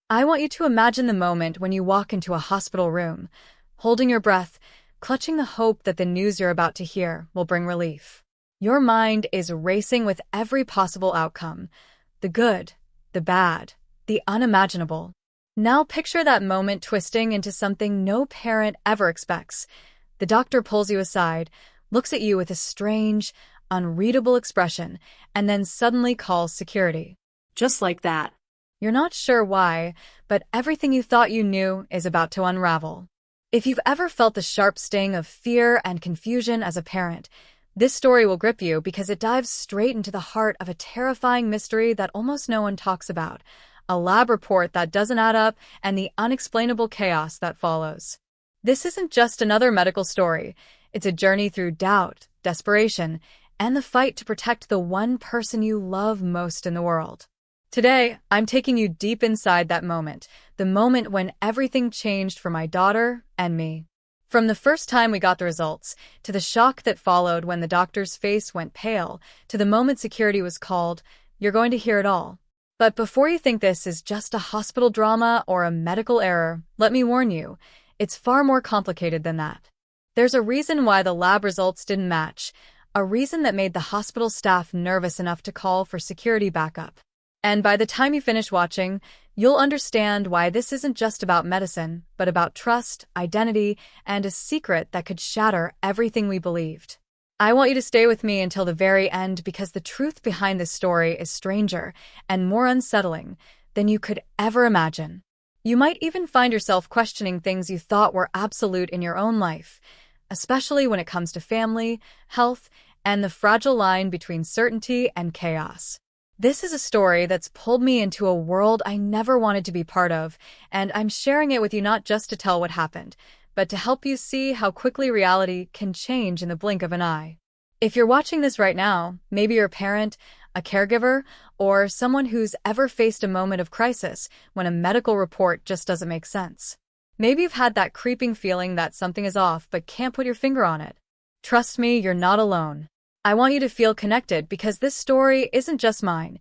I want you to imagine the moment when you walk into a hospital room, holding your breath, clutching the hope that the news you're about to hear will bring relief. Your mind is racing with every possible outcome, the good, the bad, the unimaginable. Now picture that moment twisting into something no parent ever expects. The doctor pulls you aside, looks at you with a strange, unreadable expression, and then suddenly calls security. Just like that. You're not sure why, but everything you thought you knew is about to unravel. If you've ever felt the sharp sting of fear and confusion as a parent, this story will grip you because it dives straight into the heart of a terrifying mystery that almost no one talks about, a lab report that doesn't add up, and the unexplainable chaos that follows. This isn't just another medical story. It's a journey through doubt, desperation, and the fight to protect the one person you love most in the world. Today, I'm taking you deep inside that moment, the moment when everything changed for my daughter and me. From the first time we got the results, to the shock that followed when the doctor's face went pale, to the moment security was called, you're going to hear it all. But before you think this is just a hospital drama or a medical error, let me warn you, it's far more complicated than that. There's a reason why the lab results didn't match, a reason that made the hospital staff nervous enough to call for security backup. And by the time you finish watching, you'll understand why this isn't just about medicine, but about trust, identity, and a secret that could shatter everything we believed. I want you to stay with me until the very end because the truth behind this story is stranger and more unsettling than you could ever imagine. You might even find yourself questioning things you thought were absolute in your own life, especially when it comes to family, health, and the fragile line between certainty and chaos. This is a story that's pulled me into a world I never wanted to be part of, and I'm sharing it with you not just to tell what happened, but to help you see how quickly reality can change in the blink of an eye. If you're watching this right now, maybe you're a parent, a caregiver, or someone who's ever faced a moment of crisis when a medical report just doesn't make sense. Maybe you've had that creeping feeling that something is off but can't put your finger on it. Trust me, you're not alone. I want you to feel connected because this story isn't just mine.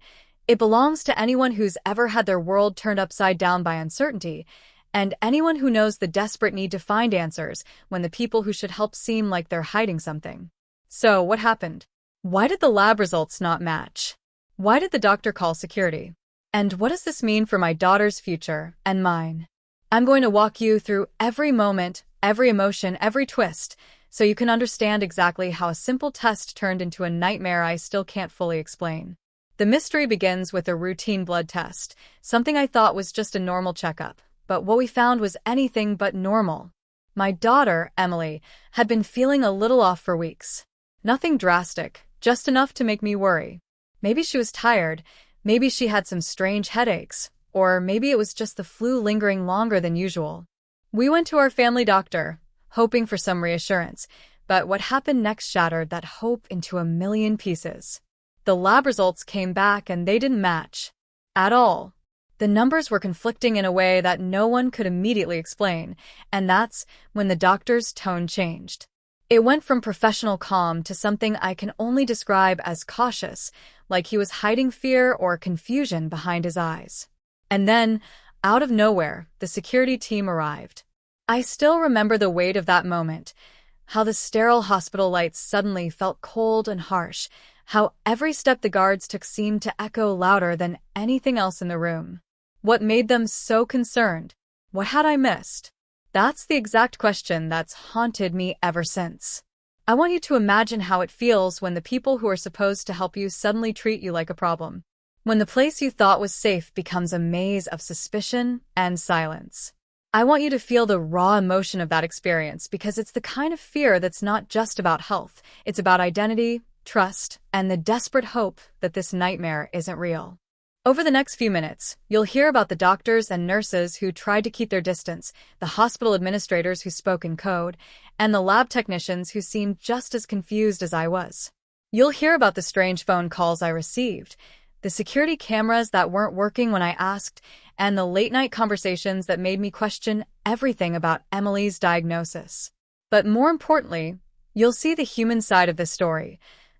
It belongs to anyone who's ever had their world turned upside down by uncertainty, and anyone who knows the desperate need to find answers when the people who should help seem like they're hiding something. So, what happened? Why did the lab results not match? Why did the doctor call security? And what does this mean for my daughter's future and mine? I'm going to walk you through every moment, every emotion, every twist, so you can understand exactly how a simple test turned into a nightmare I still can't fully explain. The mystery begins with a routine blood test, something I thought was just a normal checkup, but what we found was anything but normal. My daughter, Emily, had been feeling a little off for weeks. Nothing drastic, just enough to make me worry. Maybe she was tired, maybe she had some strange headaches, or maybe it was just the flu lingering longer than usual. We went to our family doctor, hoping for some reassurance, but what happened next shattered that hope into a million pieces. The lab results came back and they didn't match. At all. The numbers were conflicting in a way that no one could immediately explain, and that's when the doctor's tone changed. It went from professional calm to something I can only describe as cautious, like he was hiding fear or confusion behind his eyes. And then, out of nowhere, the security team arrived. I still remember the weight of that moment, how the sterile hospital lights suddenly felt cold and harsh, how every step the guards took seemed to echo louder than anything else in the room. What made them so concerned? What had I missed? That's the exact question that's haunted me ever since. I want you to imagine how it feels when the people who are supposed to help you suddenly treat you like a problem. When the place you thought was safe becomes a maze of suspicion and silence. I want you to feel the raw emotion of that experience because it's the kind of fear that's not just about health. It's about identity, trust, and the desperate hope that this nightmare isn't real. Over the next few minutes, you'll hear about the doctors and nurses who tried to keep their distance, the hospital administrators who spoke in code, and the lab technicians who seemed just as confused as I was. You'll hear about the strange phone calls I received, the security cameras that weren't working when I asked, and the late-night conversations that made me question everything about Emily's diagnosis. But more importantly, you'll see the human side of this story,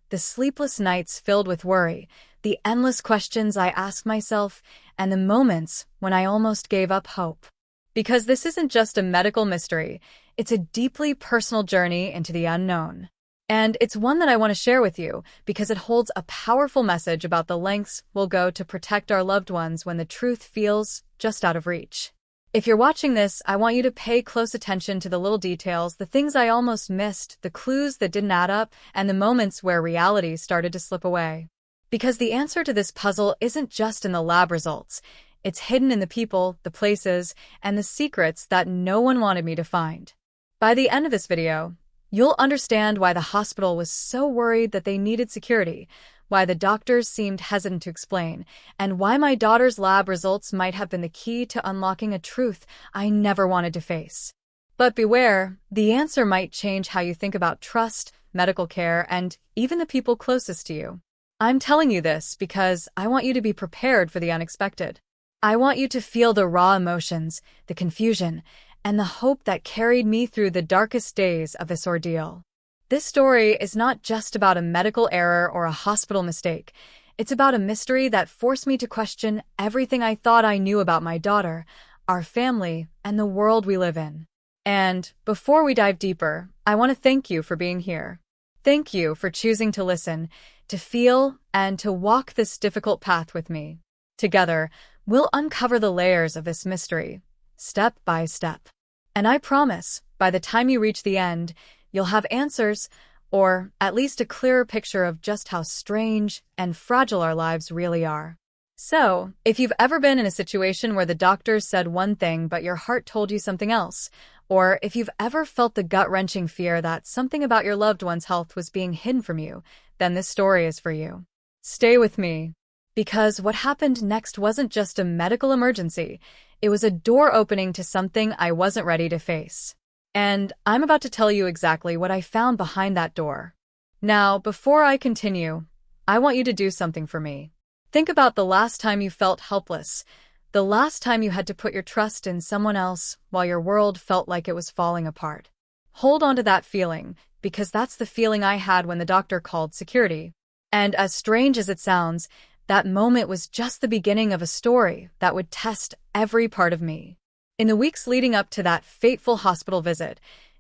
the sleepless nights filled with worry, the endless questions I asked myself, and the moments when I almost gave up hope. Because this isn't just a medical mystery, it's a deeply personal journey into the unknown. And it's one that I want to share with you because it holds a powerful message about the lengths we'll go to protect our loved ones when the truth feels just out of reach. If you're watching this, I want you to pay close attention to the little details, the things I almost missed, the clues that didn't add up, and the moments where reality started to slip away. Because the answer to this puzzle isn't just in the lab results. It's hidden in the people, the places, and the secrets that no one wanted me to find. By the end of this video, you'll understand why the hospital was so worried that they needed security, why the doctors seemed hesitant to explain, and why my daughter's lab results might have been the key to unlocking a truth I never wanted to face. But beware, the answer might change how you think about trust, medical care, and even the people closest to you. I'm telling you this because I want you to be prepared for the unexpected. I want you to feel the raw emotions, the confusion, and the hope that carried me through the darkest days of this ordeal. This story is not just about a medical error or a hospital mistake. It's about a mystery that forced me to question everything I thought I knew about my daughter, our family, and the world we live in. And before we dive deeper, I want to thank you for being here. Thank you for choosing to listen, to feel, and to walk this difficult path with me. Together, we'll uncover the layers of this mystery, step by step. And I promise, by the time you reach the end, you'll have answers, or at least a clearer picture of just how strange and fragile our lives really are. So, if you've ever been in a situation where the doctors said one thing but your heart told you something else, or if you've ever felt the gut-wrenching fear that something about your loved one's health was being hidden from you, then this story is for you. Stay with me, because what happened next wasn't just a medical emergency, it was a door opening to something I wasn't ready to face. And I'm about to tell you exactly what I found behind that door. Now, before I continue, I want you to do something for me. Think about the last time you felt helpless, the last time you had to put your trust in someone else while your world felt like it was falling apart. Hold on to that feeling, because that's the feeling I had when the doctor called security. And as strange as it sounds, that moment was just the beginning of a story that would test every part of me. In the weeks leading up to that fateful hospital visit,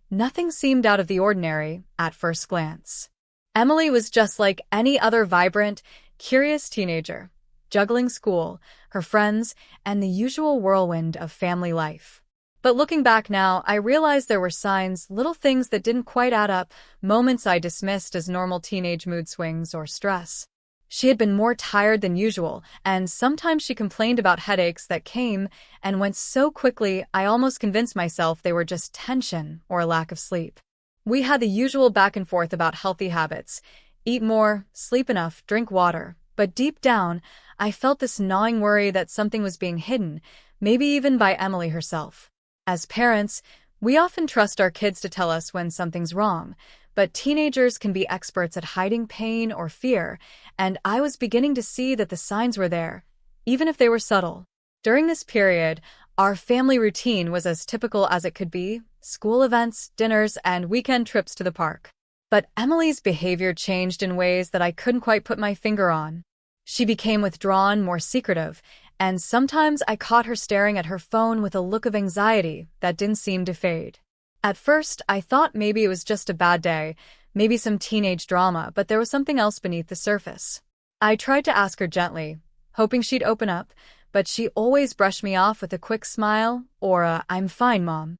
nothing seemed out of the ordinary at first glance. Emily was just like any other vibrant, curious teenager, juggling school, her friends, and the usual whirlwind of family life. But looking back now, I realized there were signs, little things that didn't quite add up, moments I dismissed as normal teenage mood swings or stress. She had been more tired than usual, and sometimes she complained about headaches that came and went so quickly I almost convinced myself they were just tension or a lack of sleep. We had the usual back and forth about healthy habits: eat more, sleep enough, drink water. But deep down, I felt this gnawing worry that something was being hidden, maybe even by Emily herself. As parents, we often trust our kids to tell us when something's wrong, but teenagers can be experts at hiding pain or fear, and I was beginning to see that the signs were there, even if they were subtle. During this period, our family routine was as typical as it could be: school events, dinners, and weekend trips to the park. But Emily's behavior changed in ways that I couldn't quite put my finger on. She became withdrawn, more secretive, and sometimes I caught her staring at her phone with a look of anxiety that didn't seem to fade. At first, I thought maybe it was just a bad day, maybe some teenage drama, but there was something else beneath the surface. I tried to ask her gently, hoping she'd open up, but she always brushed me off with a quick smile or a "I'm fine, Mom."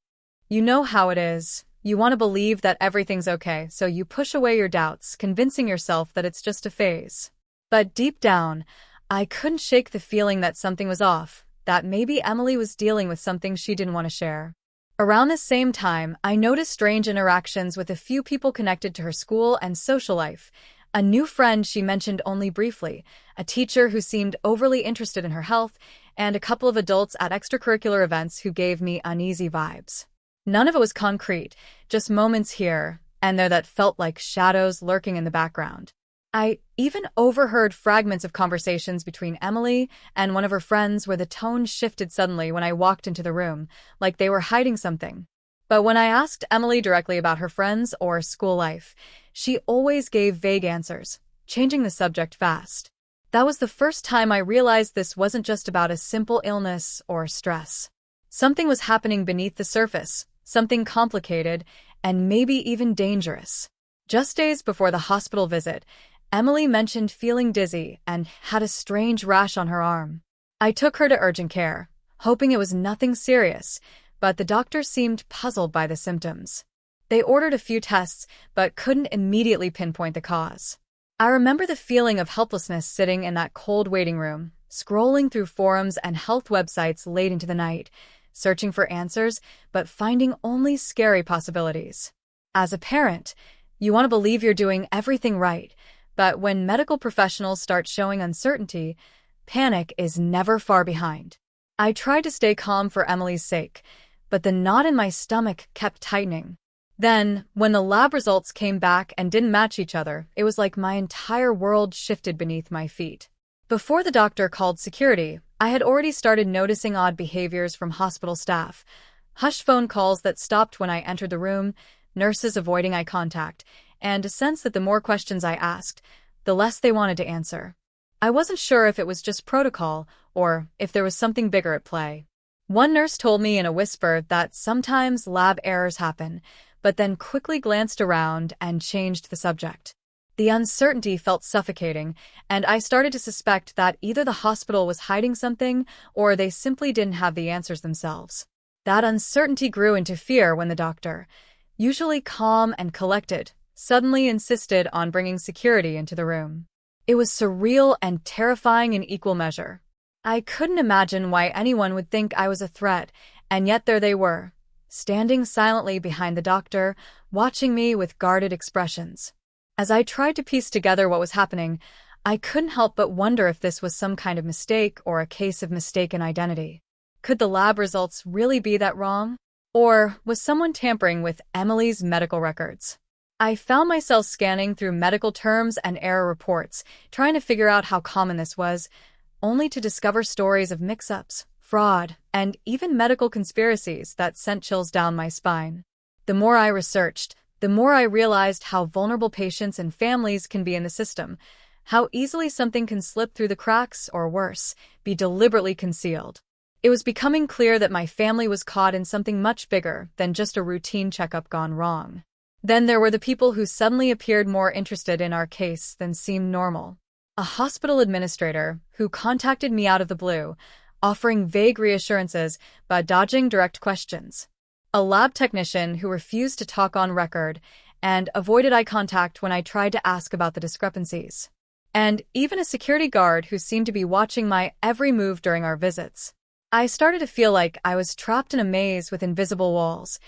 You know how it is. You want to believe that everything's okay, so you push away your doubts, convincing yourself that it's just a phase. But deep down, I couldn't shake the feeling that something was off, that maybe Emily was dealing with something she didn't want to share. Around the same time, I noticed strange interactions with a few people connected to her school and social life. A new friend she mentioned only briefly, a teacher who seemed overly interested in her health, and a couple of adults at extracurricular events who gave me uneasy vibes. None of it was concrete, just moments here and there that felt like shadows lurking in the background. I even overheard fragments of conversations between Emily and one of her friends where the tone shifted suddenly when I walked into the room, like they were hiding something. But when I asked Emily directly about her friends or school life, she always gave vague answers, changing the subject fast. That was the first time I realized this wasn't just about a simple illness or stress. Something was happening beneath the surface, something complicated, and maybe even dangerous. Just days before the hospital visit, Emily mentioned feeling dizzy and had a strange rash on her arm. I took her to urgent care, hoping it was nothing serious, but the doctor seemed puzzled by the symptoms. They ordered a few tests, but couldn't immediately pinpoint the cause. I remember the feeling of helplessness sitting in that cold waiting room, scrolling through forums and health websites late into the night, searching for answers, but finding only scary possibilities. As a parent, you want to believe you're doing everything right, but when medical professionals start showing uncertainty, panic is never far behind. I tried to stay calm for Emily's sake, but the knot in my stomach kept tightening. Then, when the lab results came back and didn't match each other, it was like my entire world shifted beneath my feet. Before the doctor called security, I had already started noticing odd behaviors from hospital staff. Hushed phone calls that stopped when I entered the room, nurses avoiding eye contact, and a sense that the more questions I asked, the less they wanted to answer. I wasn't sure if it was just protocol or if there was something bigger at play. One nurse told me in a whisper that sometimes lab errors happen, but then quickly glanced around and changed the subject. The uncertainty felt suffocating, and I started to suspect that either the hospital was hiding something or they simply didn't have the answers themselves. That uncertainty grew into fear when the doctor, usually calm and collected, suddenly insisted on bringing security into the room. It was surreal and terrifying in equal measure. I couldn't imagine why anyone would think I was a threat, and yet there they were, standing silently behind the doctor, watching me with guarded expressions. As I tried to piece together what was happening, I couldn't help but wonder if this was some kind of mistake or a case of mistaken identity. Could the lab results really be that wrong? Or was someone tampering with Emily's medical records? I found myself scanning through medical terms and error reports, trying to figure out how common this was, only to discover stories of mix-ups, fraud, and even medical conspiracies that sent chills down my spine. The more I researched, the more I realized how vulnerable patients and families can be in the system, how easily something can slip through the cracks or worse, be deliberately concealed. It was becoming clear that my family was caught in something much bigger than just a routine checkup gone wrong. Then there were the people who suddenly appeared more interested in our case than seemed normal. A hospital administrator who contacted me out of the blue, offering vague reassurances but dodging direct questions. A lab technician who refused to talk on record and avoided eye contact when I tried to ask about the discrepancies. And even a security guard who seemed to be watching my every move during our visits. I started to feel like I was trapped in a maze with invisible walls.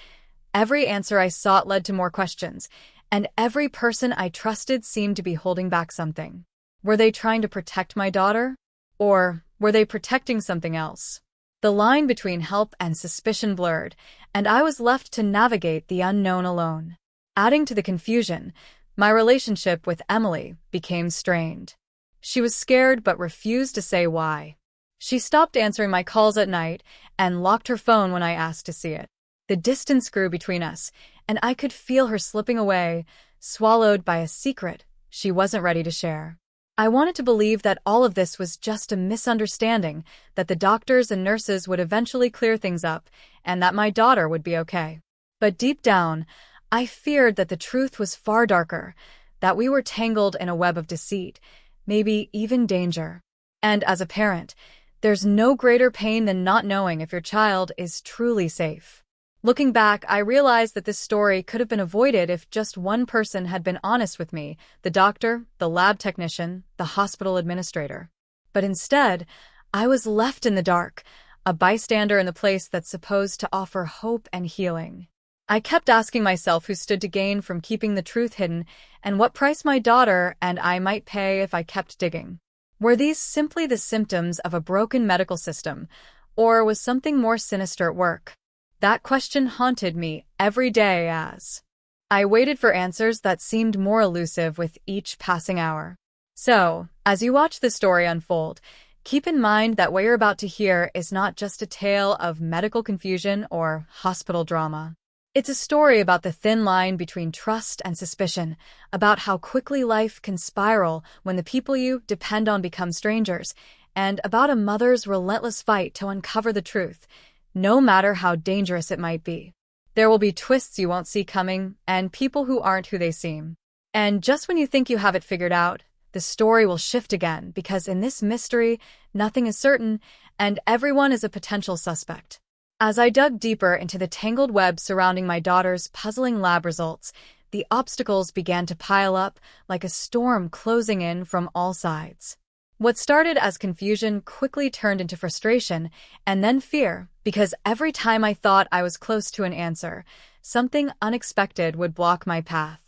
Every answer I sought led to more questions, and every person I trusted seemed to be holding back something. Were they trying to protect my daughter? Or were they protecting something else? The line between help and suspicion blurred, and I was left to navigate the unknown alone. Adding to the confusion, my relationship with Emily became strained. She was scared but refused to say why. She stopped answering my calls at night and locked her phone when I asked to see it. The distance grew between us, and I could feel her slipping away, swallowed by a secret she wasn't ready to share. I wanted to believe that all of this was just a misunderstanding, that the doctors and nurses would eventually clear things up, and that my daughter would be okay. But deep down, I feared that the truth was far darker, that we were tangled in a web of deceit, maybe even danger. And as a parent, there's no greater pain than not knowing if your child is truly safe. Looking back, I realized that this story could have been avoided if just one person had been honest with me, the doctor, the lab technician, the hospital administrator. But instead, I was left in the dark, a bystander in the place that's supposed to offer hope and healing. I kept asking myself who stood to gain from keeping the truth hidden, and what price my daughter and I might pay if I kept digging. Were these simply the symptoms of a broken medical system, or was something more sinister at work? That question haunted me every day as I waited for answers that seemed more elusive with each passing hour. So, as you watch the story unfold, keep in mind that what you're about to hear is not just a tale of medical confusion or hospital drama. It's a story about the thin line between trust and suspicion, about how quickly life can spiral when the people you depend on become strangers, and about a mother's relentless fight to uncover the truth, no matter how dangerous it might be. There will be twists you won't see coming, and people who aren't who they seem. And just when you think you have it figured out, the story will shift again, because in this mystery, nothing is certain, and everyone is a potential suspect. As I dug deeper into the tangled web surrounding my daughter's puzzling lab results, the obstacles began to pile up like a storm closing in from all sides. What started as confusion quickly turned into frustration and then fear, because every time I thought I was close to an answer, something unexpected would block my path.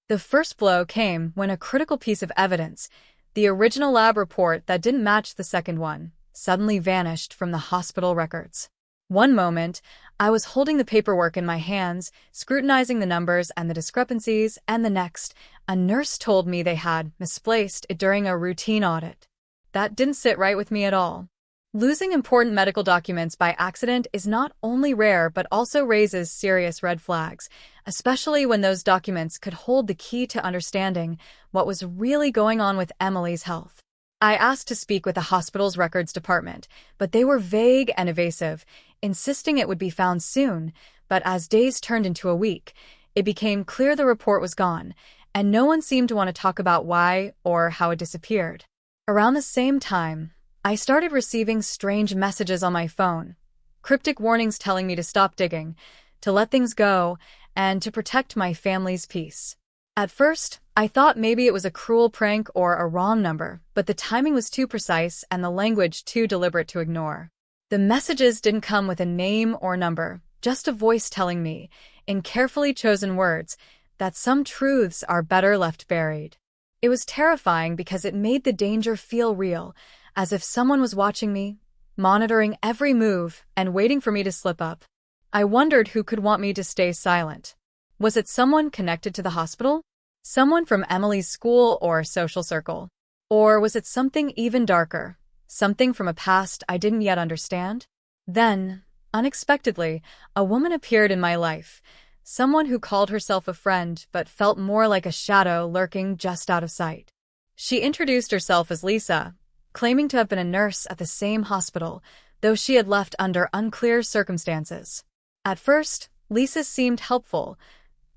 The first blow came when a critical piece of evidence, the original lab report that didn't match the second one, suddenly vanished from the hospital records. One moment, I was holding the paperwork in my hands, scrutinizing the numbers and the discrepancies, and the next, a nurse told me they had misplaced it during a routine audit. That didn't sit right with me at all. Losing important medical documents by accident is not only rare but also raises serious red flags, especially when those documents could hold the key to understanding what was really going on with Emily's health. I asked to speak with the hospital's records department, but they were vague and evasive, insisting it would be found soon. But as days turned into a week, it became clear the report was gone, and no one seemed to want to talk about why or how it disappeared. Around the same time, I started receiving strange messages on my phone, cryptic warnings telling me to stop digging, to let things go, and to protect my family's peace. At first, I thought maybe it was a cruel prank or a wrong number, but the timing was too precise and the language too deliberate to ignore. The messages didn't come with a name or number, just a voice telling me, in carefully chosen words, that some truths are better left buried. It was terrifying because it made the danger feel real, as if someone was watching me, monitoring every move and waiting for me to slip up. I wondered who could want me to stay silent. Was it someone connected to the hospital? Someone from Emily's school or social circle? Or was it something even darker? Something from a past I didn't yet understand? Then, unexpectedly, a woman appeared in my life. Someone who called herself a friend but felt more like a shadow lurking just out of sight. She introduced herself as Lisa, claiming to have been a nurse at the same hospital, though she had left under unclear circumstances. At first, Lisa seemed helpful,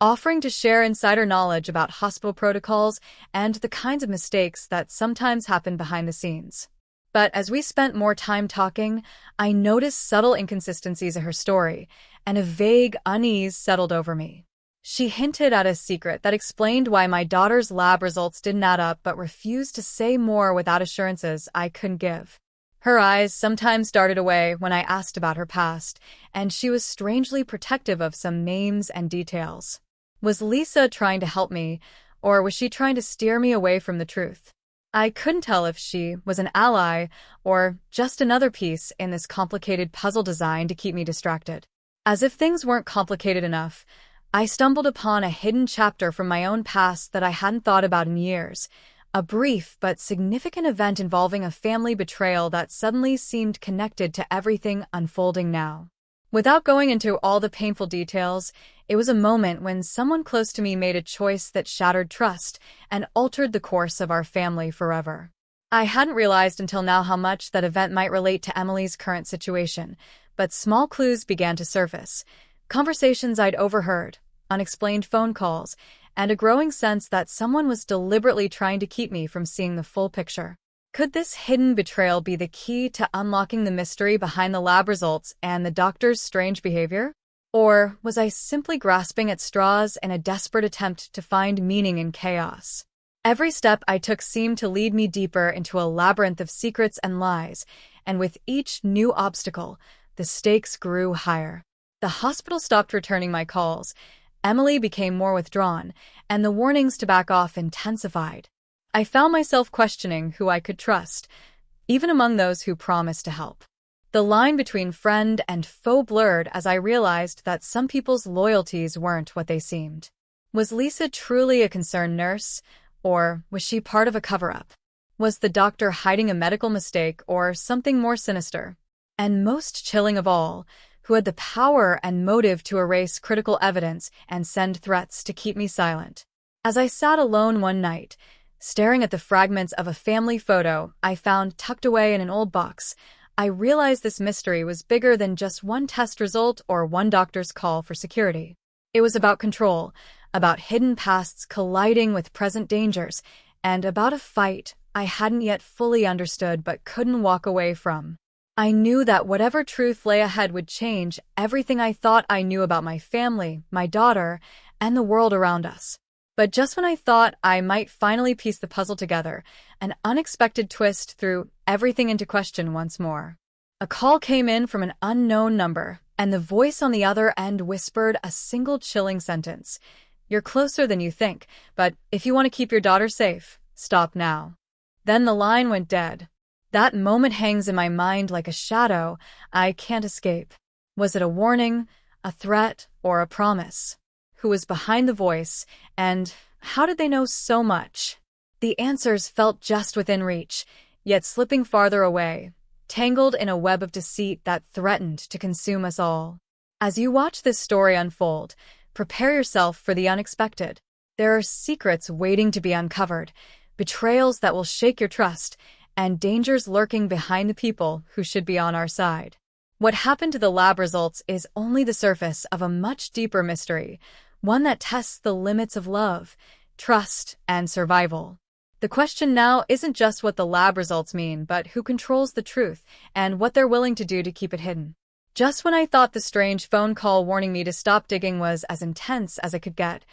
offering to share insider knowledge about hospital protocols and the kinds of mistakes that sometimes happen behind the scenes. But as we spent more time talking, I noticed subtle inconsistencies in her story, and a vague unease settled over me. She hinted at a secret that explained why my daughter's lab results didn't add up but refused to say more without assurances I couldn't give. Her eyes sometimes darted away when I asked about her past, and she was strangely protective of some names and details. Was Lisa trying to help me, or was she trying to steer me away from the truth? I couldn't tell if she was an ally or just another piece in this complicated puzzle designed to keep me distracted. As if things weren't complicated enough, I stumbled upon a hidden chapter from my own past that I hadn't thought about in years, a brief but significant event involving a family betrayal that suddenly seemed connected to everything unfolding now. Without going into all the painful details, it was a moment when someone close to me made a choice that shattered trust and altered the course of our family forever. I hadn't realized until now how much that event might relate to Emily's current situation, but small clues began to surface. Conversations I'd overheard, unexplained phone calls, and a growing sense that someone was deliberately trying to keep me from seeing the full picture. Could this hidden betrayal be the key to unlocking the mystery behind the lab results and the doctor's strange behavior? Or was I simply grasping at straws in a desperate attempt to find meaning in chaos? Every step I took seemed to lead me deeper into a labyrinth of secrets and lies, and with each new obstacle, the stakes grew higher. The hospital stopped returning my calls, Emily became more withdrawn, and the warnings to back off intensified. I found myself questioning who I could trust, even among those who promised to help. The line between friend and foe blurred as I realized that some people's loyalties weren't what they seemed. Was Lisa truly a concerned nurse, or was she part of a cover-up? Was the doctor hiding a medical mistake or something more sinister? And most chilling of all, who had the power and motive to erase critical evidence and send threats to keep me silent. As I sat alone one night, staring at the fragments of a family photo I found tucked away in an old box, I realized this mystery was bigger than just one test result or one doctor's call for security. It was about control, about hidden pasts colliding with present dangers, and about a fight I hadn't yet fully understood but couldn't walk away from. I knew that whatever truth lay ahead would change everything I thought I knew about my family, my daughter, and the world around us. But just when I thought I might finally piece the puzzle together, an unexpected twist threw everything into question once more. A call came in from an unknown number, and the voice on the other end whispered a single chilling sentence. "You're closer than you think, but if you want to keep your daughter safe, stop now." Then the line went dead. That moment hangs in my mind like a shadow I can't escape. Was it a warning, a threat, or a promise? Who was behind the voice, and how did they know so much? The answers felt just within reach, yet slipping farther away, tangled in a web of deceit that threatened to consume us all. As you watch this story unfold, prepare yourself for the unexpected. There are secrets waiting to be uncovered, betrayals that will shake your trust, and dangers lurking behind the people who should be on our side. What happened to the lab results is only the surface of a much deeper mystery, one that tests the limits of love, trust, and survival. The question now isn't just what the lab results mean, but who controls the truth and what they're willing to do to keep it hidden. Just when I thought the strange phone call warning me to stop digging was as intense as it could get,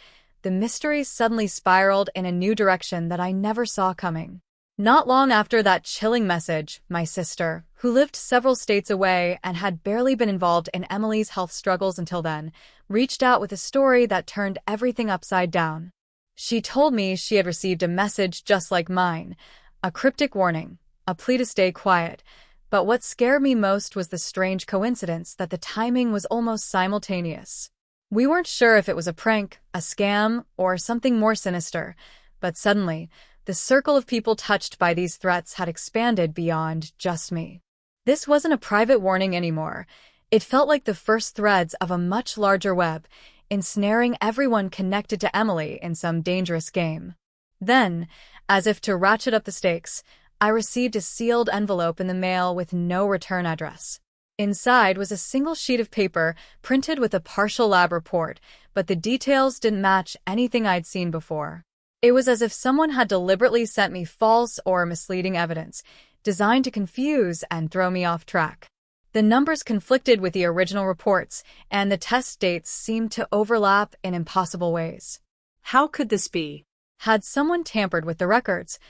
the mystery suddenly spiraled in a new direction that I never saw coming. Not long after that chilling message, my sister, who lived several states away and had barely been involved in Emily's health struggles until then, reached out with a story that turned everything upside down. She told me she had received a message just like mine, a cryptic warning, a plea to stay quiet. But what scared me most was the strange coincidence that the timing was almost simultaneous. We weren't sure if it was a prank, a scam, or something more sinister, but suddenly, the circle of people touched by these threats had expanded beyond just me. This wasn't a private warning anymore. It felt like the first threads of a much larger web, ensnaring everyone connected to Emily in some dangerous game. Then, as if to ratchet up the stakes, I received a sealed envelope in the mail with no return address. Inside was a single sheet of paper printed with a partial lab report, but the details didn't match anything I'd seen before. It was as if someone had deliberately sent me false or misleading evidence, designed to confuse and throw me off track. The numbers conflicted with the original reports, and the test dates seemed to overlap in impossible ways. How could this be? Had someone tampered with the records?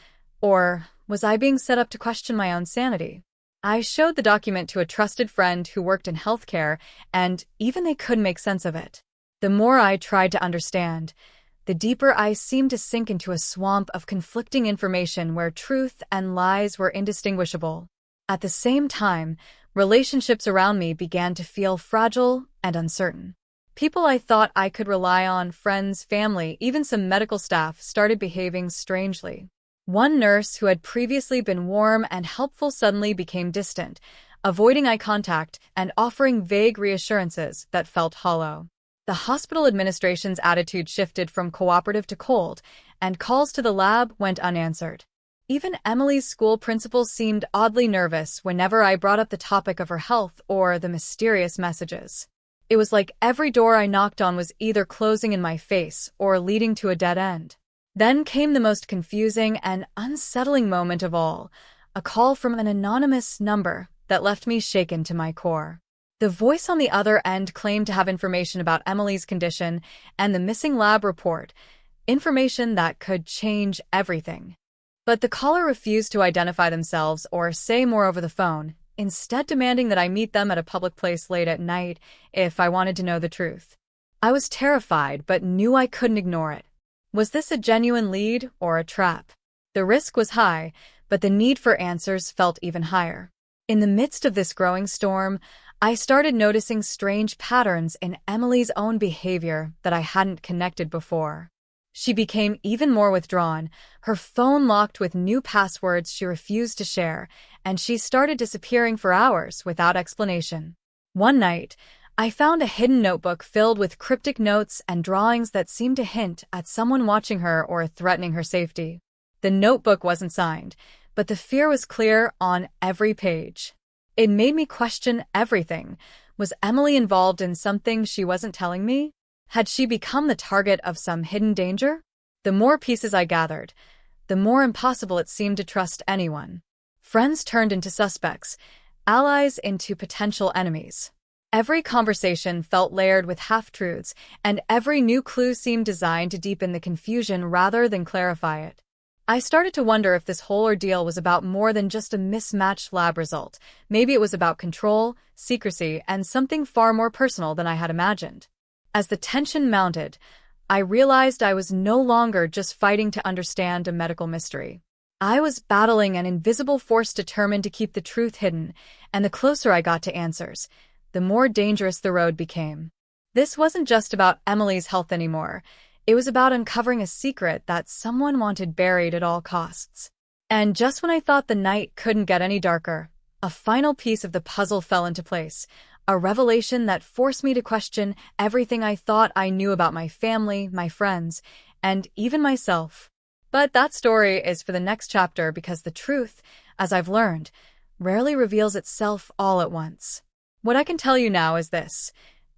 Or was I being set up to question my own sanity? I showed the document to a trusted friend who worked in healthcare, and even they couldn't make sense of it. The more I tried to understand, the deeper I seemed to sink into a swamp of conflicting information where truth and lies were indistinguishable. At the same time, relationships around me began to feel fragile and uncertain. People I thought I could rely on, friends, family, even some medical staff, started behaving strangely. One nurse who had previously been warm and helpful suddenly became distant, avoiding eye contact and offering vague reassurances that felt hollow. The hospital administration's attitude shifted from cooperative to cold, and calls to the lab went unanswered. Even Emily's school principal seemed oddly nervous whenever I brought up the topic of her health or the mysterious messages. It was like every door I knocked on was either closing in my face or leading to a dead end. Then came the most confusing and unsettling moment of all, a call from an anonymous number that left me shaken to my core. The voice on the other end claimed to have information about Emily's condition and the missing lab report, information that could change everything. But the caller refused to identify themselves or say more over the phone, instead demanding that I meet them at a public place late at night if I wanted to know the truth. I was terrified but knew I couldn't ignore it. Was this a genuine lead or a trap? The risk was high, but the need for answers felt even higher. In the midst of this growing storm, I started noticing strange patterns in Emily's own behavior that I hadn't connected before. She became even more withdrawn, her phone locked with new passwords she refused to share, and she started disappearing for hours without explanation. One night, I found a hidden notebook filled with cryptic notes and drawings that seemed to hint at someone watching her or threatening her safety. The notebook wasn't signed, but the fear was clear on every page. It made me question everything. Was Emily involved in something she wasn't telling me? Had she become the target of some hidden danger? The more pieces I gathered, the more impossible it seemed to trust anyone. Friends turned into suspects, allies into potential enemies. Every conversation felt layered with half-truths, and every new clue seemed designed to deepen the confusion rather than clarify it. I started to wonder if this whole ordeal was about more than just a mismatched lab result. Maybe it was about control, secrecy, and something far more personal than I had imagined. As the tension mounted, I realized I was no longer just fighting to understand a medical mystery. I was battling an invisible force determined to keep the truth hidden, and the closer I got to answers, the more dangerous the road became. This wasn't just about Emily's health anymore. It was about uncovering a secret that someone wanted buried at all costs. And just when I thought the night couldn't get any darker, a final piece of the puzzle fell into place, a revelation that forced me to question everything I thought I knew about my family, my friends, and even myself. But that story is for the next chapter because the truth, as I've learned, rarely reveals itself all at once. What I can tell you now is this.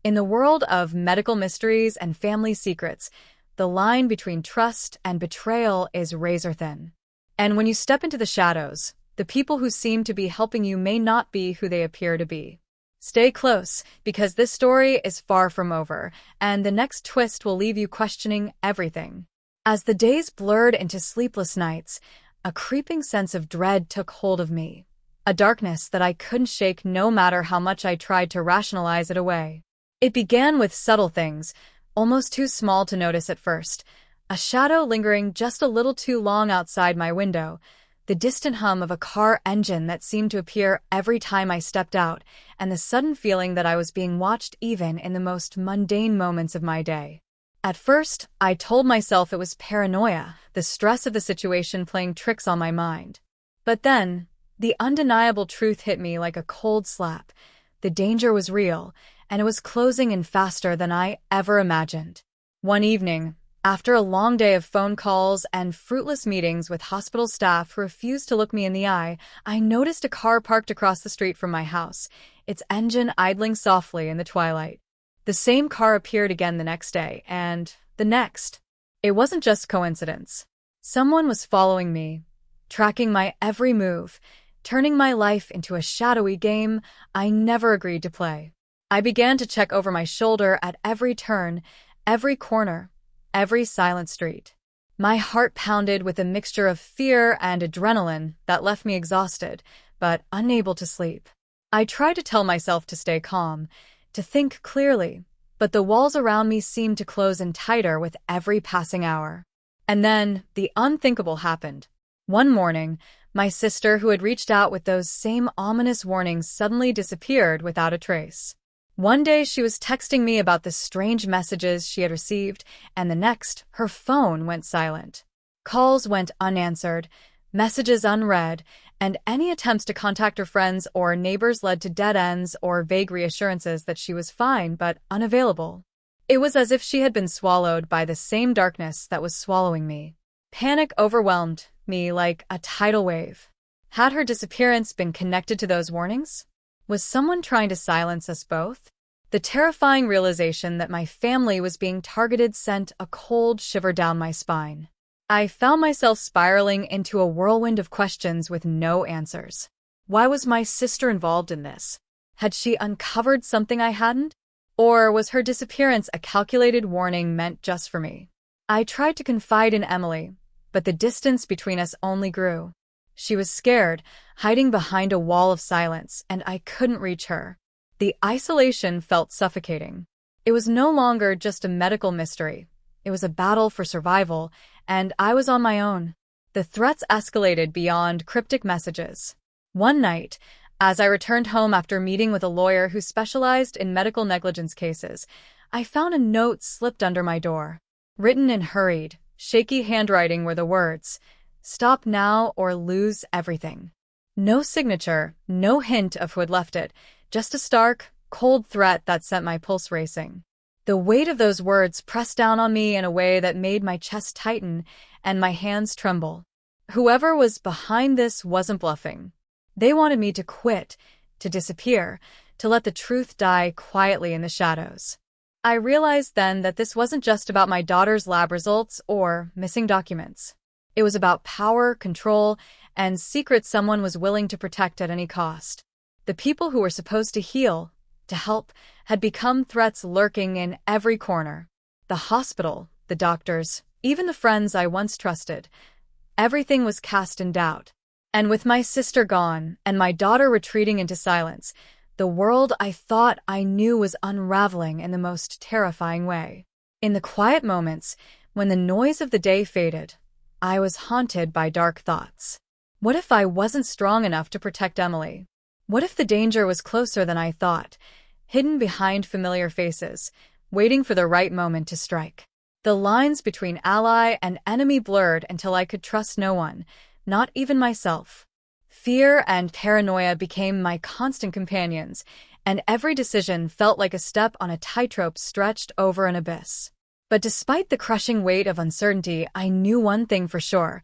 In the world of medical mysteries and family secrets, the line between trust and betrayal is razor thin. And when you step into the shadows, the people who seem to be helping you may not be who they appear to be. Stay close, because this story is far from over, and the next twist will leave you questioning everything. As the days blurred into sleepless nights, a creeping sense of dread took hold of me. A darkness that I couldn't shake no matter how much I tried to rationalize it away. It began with subtle things, almost too small to notice at first. A shadow lingering just a little too long outside my window, the distant hum of a car engine that seemed to appear every time I stepped out, and the sudden feeling that I was being watched even in the most mundane moments of my day. At first, I told myself it was paranoia, the stress of the situation playing tricks on my mind. But then, the undeniable truth hit me like a cold slap. The danger was real, and it was closing in faster than I ever imagined. One evening, after a long day of phone calls and fruitless meetings with hospital staff who refused to look me in the eye, I noticed a car parked across the street from my house, its engine idling softly in the twilight. The same car appeared again the next day, and the next. It wasn't just coincidence. Someone was following me, tracking my every move, turning my life into a shadowy game I never agreed to play. I began to check over my shoulder at every turn, every corner, every silent street. My heart pounded with a mixture of fear and adrenaline that left me exhausted, but unable to sleep. I tried to tell myself to stay calm, to think clearly, but the walls around me seemed to close in tighter with every passing hour. And then, the unthinkable happened. One morning, my sister, who had reached out with those same ominous warnings, suddenly disappeared without a trace. One day she was texting me about the strange messages she had received, and the next, her phone went silent. Calls went unanswered, messages unread, and any attempts to contact her friends or neighbors led to dead ends or vague reassurances that she was fine but unavailable. It was as if she had been swallowed by the same darkness that was swallowing me. Panic overwhelmed me like a tidal wave. Had her disappearance been connected to those warnings? Was someone trying to silence us both? The terrifying realization that my family was being targeted sent a cold shiver down my spine. I found myself spiraling into a whirlwind of questions with no answers. Why was my sister involved in this? Had she uncovered something I hadn't? Or was her disappearance a calculated warning meant just for me? I tried to confide in Emily, but the distance between us only grew. She was scared, hiding behind a wall of silence, and I couldn't reach her. The isolation felt suffocating. It was no longer just a medical mystery. It was a battle for survival, and I was on my own. The threats escalated beyond cryptic messages. One night, as I returned home after meeting with a lawyer who specialized in medical negligence cases, I found a note slipped under my door. Written in hurried, shaky handwriting were the words, "Stop now or lose everything." No signature, no hint of who had left it, just a stark, cold threat that sent my pulse racing. The weight of those words pressed down on me in a way that made my chest tighten and my hands tremble. Whoever was behind this wasn't bluffing. They wanted me to quit, to disappear, to let the truth die quietly in the shadows. I realized then that this wasn't just about my daughter's lab results or missing documents. It was about power, control, and secrets someone was willing to protect at any cost. The people who were supposed to heal, to help, had become threats lurking in every corner. The hospital, the doctors, even the friends I once trusted. Everything was cast in doubt. And with my sister gone and my daughter retreating into silence, the world I thought I knew was unraveling in the most terrifying way. In the quiet moments, when the noise of the day faded, I was haunted by dark thoughts. What if I wasn't strong enough to protect Emily? What if the danger was closer than I thought, hidden behind familiar faces, waiting for the right moment to strike? The lines between ally and enemy blurred until I could trust no one, not even myself. Fear and paranoia became my constant companions, and every decision felt like a step on a tightrope stretched over an abyss. But despite the crushing weight of uncertainty, I knew one thing for sure.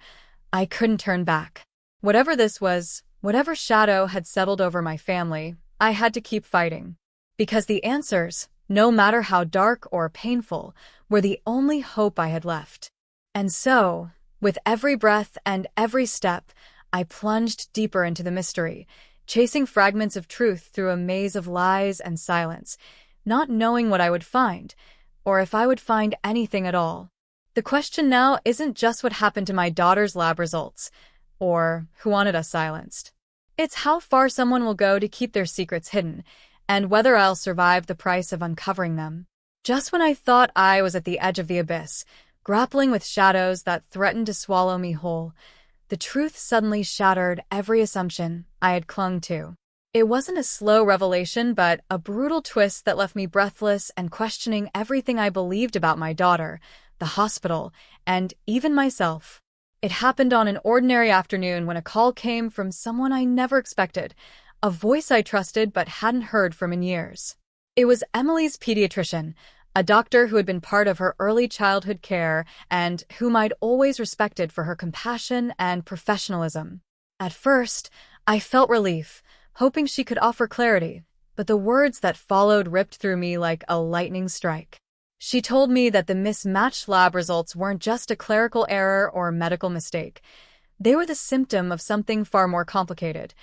I couldn't turn back. Whatever this was, whatever shadow had settled over my family, I had to keep fighting. Because the answers, no matter how dark or painful, were the only hope I had left. And so, with every breath and every step, I plunged deeper into the mystery, chasing fragments of truth through a maze of lies and silence, not knowing what I would find, or if I would find anything at all. The question now isn't just what happened to my daughter's lab results, or who wanted us silenced. It's how far someone will go to keep their secrets hidden, and whether I'll survive the price of uncovering them. Just when I thought I was at the edge of the abyss, grappling with shadows that threatened to swallow me whole, the truth suddenly shattered every assumption I had clung to. It wasn't a slow revelation, but a brutal twist that left me breathless and questioning everything I believed about my daughter, the hospital, and even myself. It happened on an ordinary afternoon when a call came from someone I never expected, a voice I trusted but hadn't heard from in years. It was Emily's pediatrician, a doctor who had been part of her early childhood care and whom I'd always respected for her compassion and professionalism. At first, I felt relief, hoping she could offer clarity, but the words that followed ripped through me like a lightning strike. She told me that the mismatched lab results weren't just a clerical error or medical mistake. They were the symptom of something far more complicated.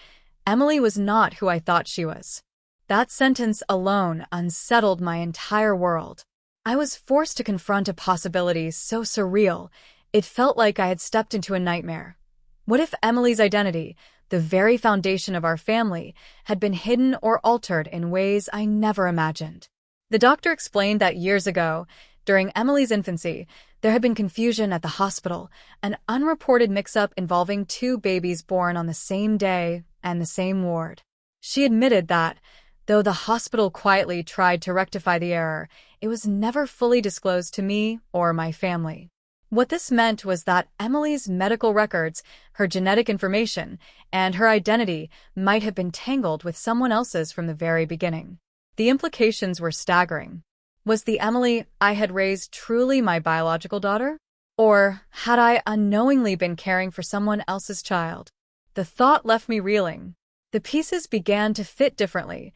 Emily was not who I thought she was. That sentence alone unsettled my entire world. I was forced to confront a possibility so surreal, it felt like I had stepped into a nightmare. What if Emily's identity, the very foundation of our family, had been hidden or altered in ways I never imagined? The doctor explained that years ago, during Emily's infancy, there had been confusion at the hospital, an unreported mix-up involving two babies born on the same day and the same ward. She admitted that, though the hospital quietly tried to rectify the error, it was never fully disclosed to me or my family. What this meant was that Emily's medical records, her genetic information, and her identity might have been tangled with someone else's from the very beginning. The implications were staggering. Was the Emily I had raised truly my biological daughter? Or had I unknowingly been caring for someone else's child? The thought left me reeling. The pieces began to fit differently.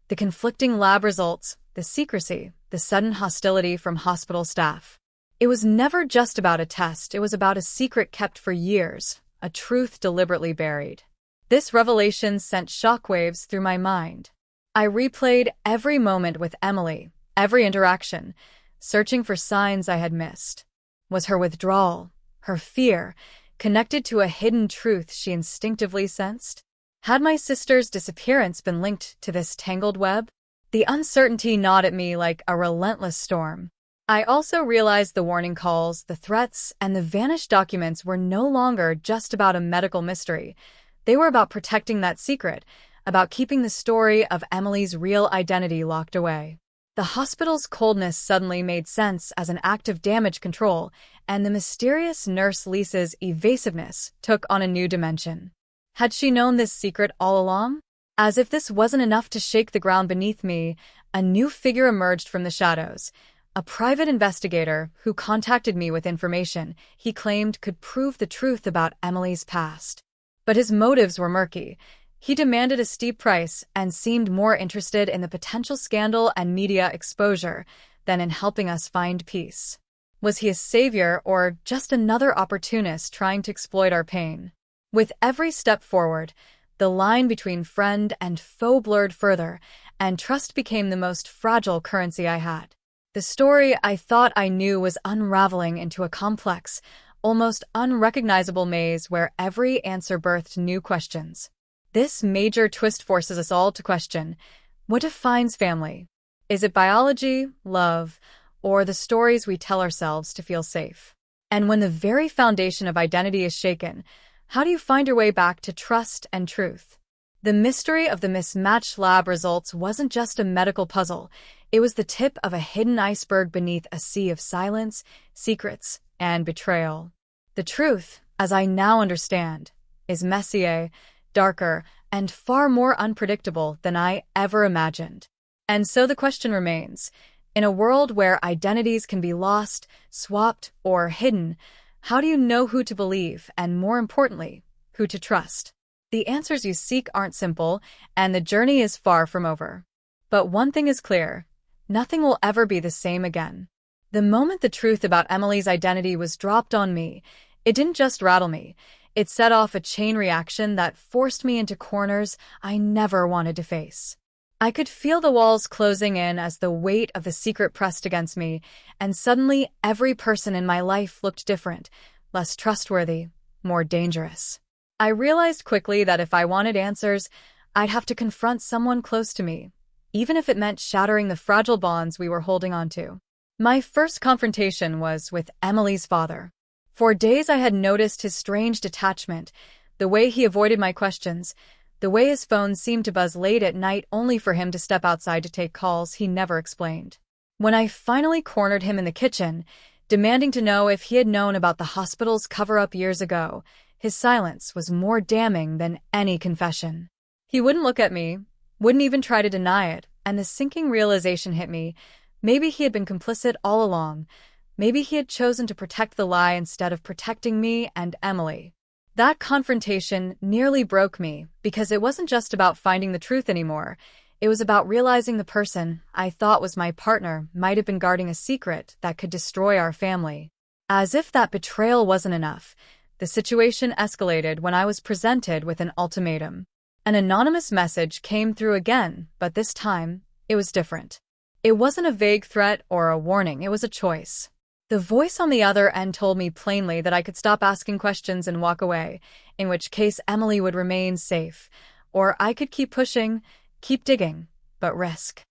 The conflicting lab results, the secrecy, the sudden hostility from hospital staff. It was never just about a test, it was about a secret kept for years, a truth deliberately buried. This revelation sent shockwaves through my mind. I replayed every moment with Emily, every interaction, searching for signs I had missed. Was her withdrawal, her fear, connected to a hidden truth she instinctively sensed? Had my sister's disappearance been linked to this tangled web? The uncertainty gnawed at me like a relentless storm. I also realized the warning calls, the threats, and the vanished documents were no longer just about a medical mystery. They were about protecting that secret, about keeping the story of Emily's real identity locked away. The hospital's coldness suddenly made sense as an act of damage control, and the mysterious nurse Lisa's evasiveness took on a new dimension. Had she known this secret all along? As if this wasn't enough to shake the ground beneath me, a new figure emerged from the shadows. A private investigator who contacted me with information he claimed could prove the truth about Emily's past. But his motives were murky. He demanded a steep price and seemed more interested in the potential scandal and media exposure than in helping us find peace. Was he a savior or just another opportunist trying to exploit our pain? With every step forward, the line between friend and foe blurred further, and trust became the most fragile currency I had. The story I thought I knew was unraveling into a complex, almost unrecognizable maze where every answer birthed new questions. This major twist forces us all to question, what defines family? Is it biology, love, or the stories we tell ourselves to feel safe? And when the very foundation of identity is shaken, how do you find your way back to trust and truth? The mystery of the mismatched lab results wasn't just a medical puzzle. It was the tip of a hidden iceberg beneath a sea of silence, secrets, and betrayal. The truth, as I now understand, is messier, darker, and far more unpredictable than I ever imagined. And so the question remains, in a world where identities can be lost, swapped, or hidden, how do you know who to believe and, more importantly, who to trust? The answers you seek aren't simple, and the journey is far from over. But one thing is clear, nothing will ever be the same again. The moment the truth about Emily's identity was dropped on me, it didn't just rattle me, it set off a chain reaction that forced me into corners I never wanted to face. I could feel the walls closing in as the weight of the secret pressed against me, and suddenly every person in my life looked different, less trustworthy, more dangerous. I realized quickly that if I wanted answers, I'd have to confront someone close to me, even if it meant shattering the fragile bonds we were holding on to. My first confrontation was with Emily's father. For days I had noticed his strange detachment, the way he avoided my questions, the way his phone seemed to buzz late at night only for him to step outside to take calls he never explained. When I finally cornered him in the kitchen, demanding to know if he had known about the hospital's cover-up years ago, his silence was more damning than any confession. He wouldn't look at me, wouldn't even try to deny it, and the sinking realization hit me. Maybe he had been complicit all along. Maybe he had chosen to protect the lie instead of protecting me and Emily. That confrontation nearly broke me because it wasn't just about finding the truth anymore. It was about realizing the person I thought was my partner might have been guarding a secret that could destroy our family. As if that betrayal wasn't enough, the situation escalated when I was presented with an ultimatum. An anonymous message came through again, but this time, it was different. It wasn't a vague threat or a warning, it was a choice. The voice on the other end told me plainly that I could stop asking questions and walk away, in which case Emily would remain safe, or I could keep pushing, keep digging, but risk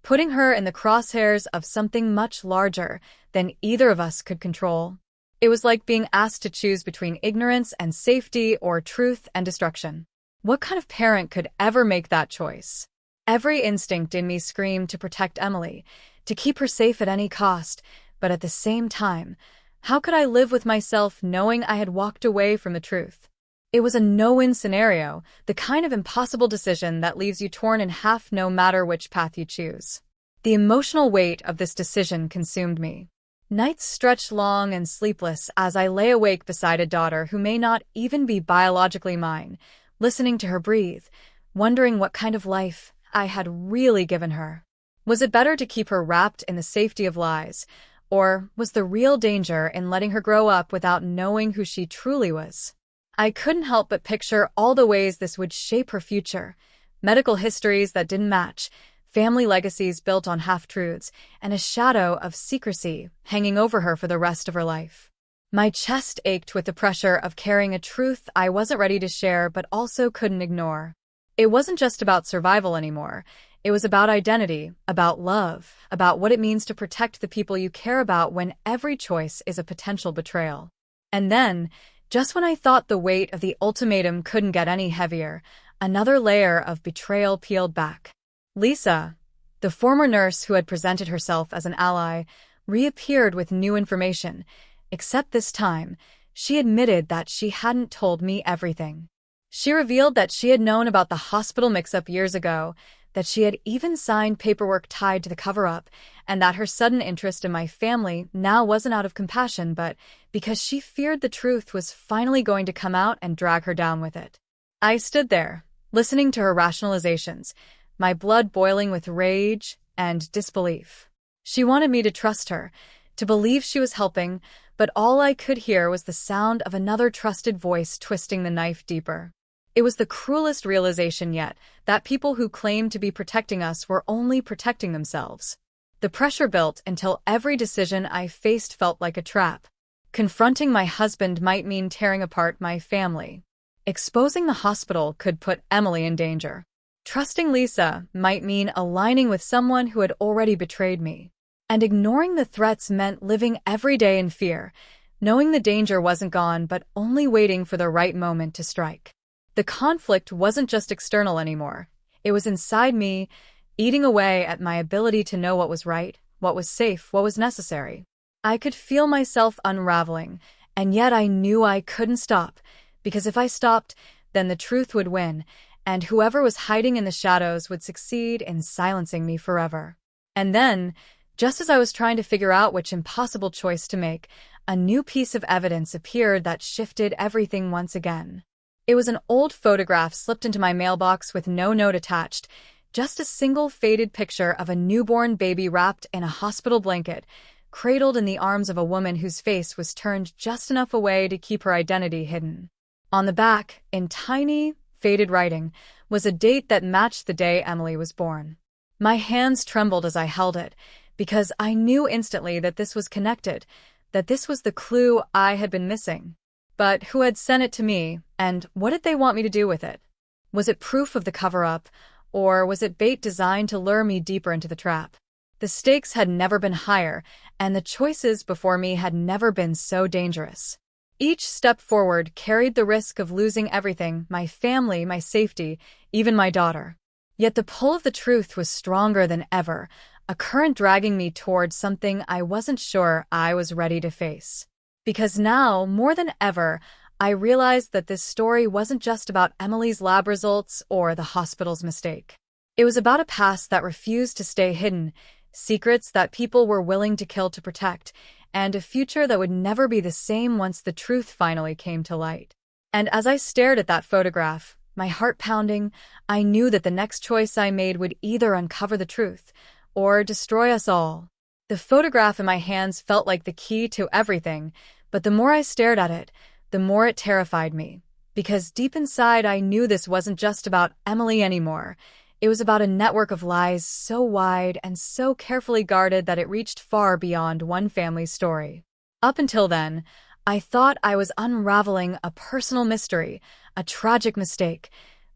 putting her in the crosshairs of something much larger than either of us could control. It was like being asked to choose between ignorance and safety or truth and destruction. What kind of parent could ever make that choice? Every instinct in me screamed to protect Emily, to keep her safe at any cost, but at the same time, how could I live with myself knowing I had walked away from the truth? It was a no-win scenario, the kind of impossible decision that leaves you torn in half no matter which path you choose. The emotional weight of this decision consumed me. Nights stretched long and sleepless as I lay awake beside a daughter who may not even be biologically mine, listening to her breathe, wondering what kind of life I had really given her. Was it better to keep her wrapped in the safety of lies, or was the real danger in letting her grow up without knowing who she truly was? I couldn't help but picture all the ways this would shape her future. Medical histories that didn't match, family legacies built on half-truths, and a shadow of secrecy hanging over her for the rest of her life. My chest ached with the pressure of carrying a truth I wasn't ready to share but also couldn't ignore. It wasn't just about survival anymore. It was about identity, about love, about what it means to protect the people you care about when every choice is a potential betrayal. And then, just when I thought the weight of the ultimatum couldn't get any heavier, another layer of betrayal peeled back. Lisa, the former nurse who had presented herself as an ally, reappeared with new information, except this time, she admitted that she hadn't told me everything. She revealed that she had known about the hospital mix-up years ago, that she had even signed paperwork tied to the cover-up, and that her sudden interest in my family now wasn't out of compassion, but because she feared the truth was finally going to come out and drag her down with it. I stood there, listening to her rationalizations, my blood boiling with rage and disbelief. She wanted me to trust her, to believe she was helping, but all I could hear was the sound of another trusted voice twisting the knife deeper. It was the cruelest realization yet, that people who claimed to be protecting us were only protecting themselves. The pressure built until every decision I faced felt like a trap. Confronting my husband might mean tearing apart my family. Exposing the hospital could put Emily in danger. Trusting Lisa might mean aligning with someone who had already betrayed me. And ignoring the threats meant living every day in fear, knowing the danger wasn't gone but only waiting for the right moment to strike. The conflict wasn't just external anymore. It was inside me, eating away at my ability to know what was right, what was safe, what was necessary. I could feel myself unraveling, and yet I knew I couldn't stop, because if I stopped, then the truth would win, and whoever was hiding in the shadows would succeed in silencing me forever. And then, just as I was trying to figure out which impossible choice to make, a new piece of evidence appeared that shifted everything once again. It was an old photograph slipped into my mailbox with no note attached, just a single faded picture of a newborn baby wrapped in a hospital blanket, cradled in the arms of a woman whose face was turned just enough away to keep her identity hidden. On the back, in tiny, faded writing, was a date that matched the day Emily was born. My hands trembled as I held it, because I knew instantly that this was connected, that this was the clue I had been missing. But who had sent it to me, and what did they want me to do with it? Was it proof of the cover-up, or was it bait designed to lure me deeper into the trap? The stakes had never been higher, and the choices before me had never been so dangerous. Each step forward carried the risk of losing everything, my family, my safety, even my daughter. Yet the pull of the truth was stronger than ever, a current dragging me towards something I wasn't sure I was ready to face. Because now, more than ever, I realized that this story wasn't just about Emily's lab results or the hospital's mistake. It was about a past that refused to stay hidden, secrets that people were willing to kill to protect, and a future that would never be the same once the truth finally came to light. And as I stared at that photograph, my heart pounding, I knew that the next choice I made would either uncover the truth or destroy us all. The photograph in my hands felt like the key to everything, but the more I stared at it, the more it terrified me, because deep inside I knew this wasn't just about Emily anymore. It was about a network of lies so wide and so carefully guarded that it reached far beyond one family's story. Up until then, I thought I was unraveling a personal mystery, a tragic mistake,